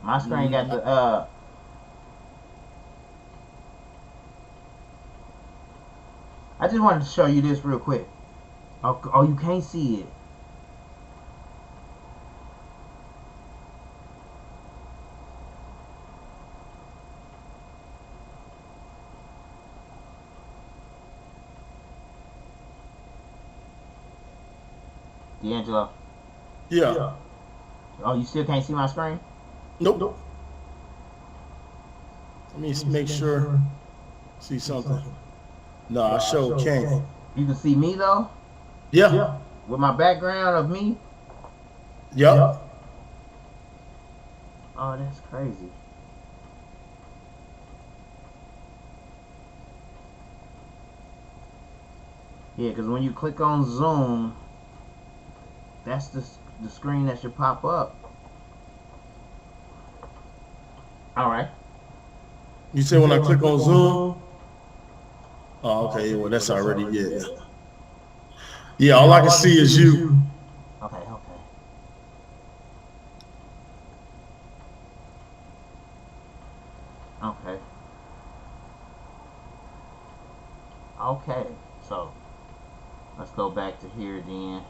My screen got the I just wanted to show you this real quick. Oh, you can't see it. D'Angelo. Yeah. Oh, you still can't see my screen? Nope. Let me make sure. See something. No, I sure can't. You can see me though? Yeah. With my background of me? Yep. Oh, that's crazy. Yeah, because when you click on zoom, that's the screen that should pop up. Alright. You said when I click on zoom? Oh, okay. Well, that's already, yeah. Yeah, all I can see is you. Okay. Okay, so let's go back to here then.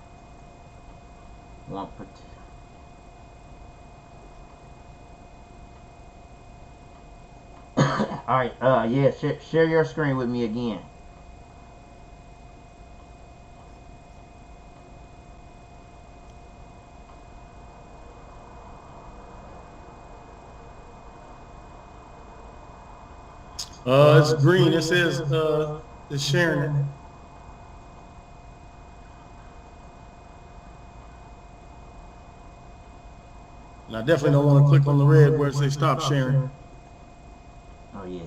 Alright, yeah, share your screen with me again. It's green. It says it's sharing it. And I definitely don't want to click on the red where it says stop sharing. Oh yeah.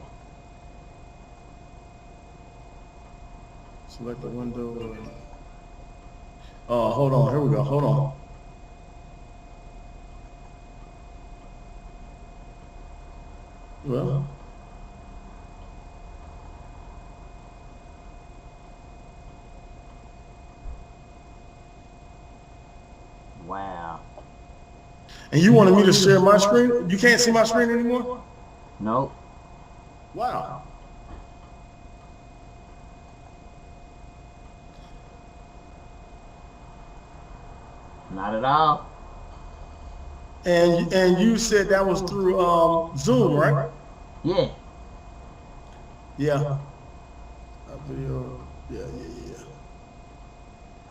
Select the window. Oh, hold on. Here we go. Hold on. Well. Wow. And you wanted me to share my screen? You can't see my screen anymore? Nope. Wow. Not at all. And you said that was through Zoom, right? Yeah. Yeah.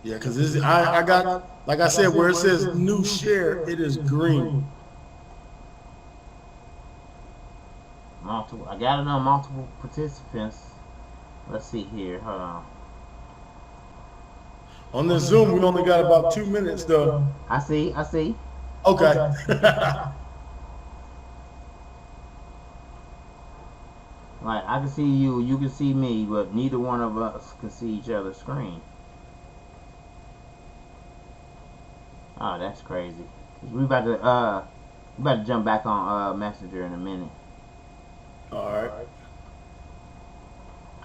Yeah, because I got, like I said, where it says new share, it is green. Multiple. I got it on multiple participants. Let's see here. Hold on. On this Zoom, we only got about 2 minutes, though. I see. Okay. Like, I can see you, you can see me, but neither one of us can see each other's screen. Oh, that's crazy. We about to jump back on Messenger in a minute. All right.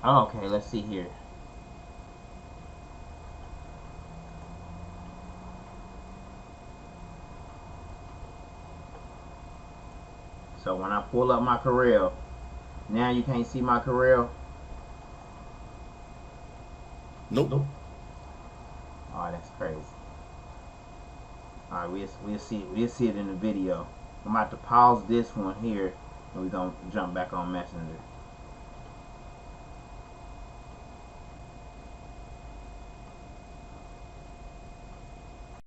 Oh, okay, let's see here. So when I pull up my Corel, now you can't see my Corel. Nope. Oh, that's crazy. All right, we'll see it in the video. I'm about to pause this one here, and we're gonna jump back on Messenger.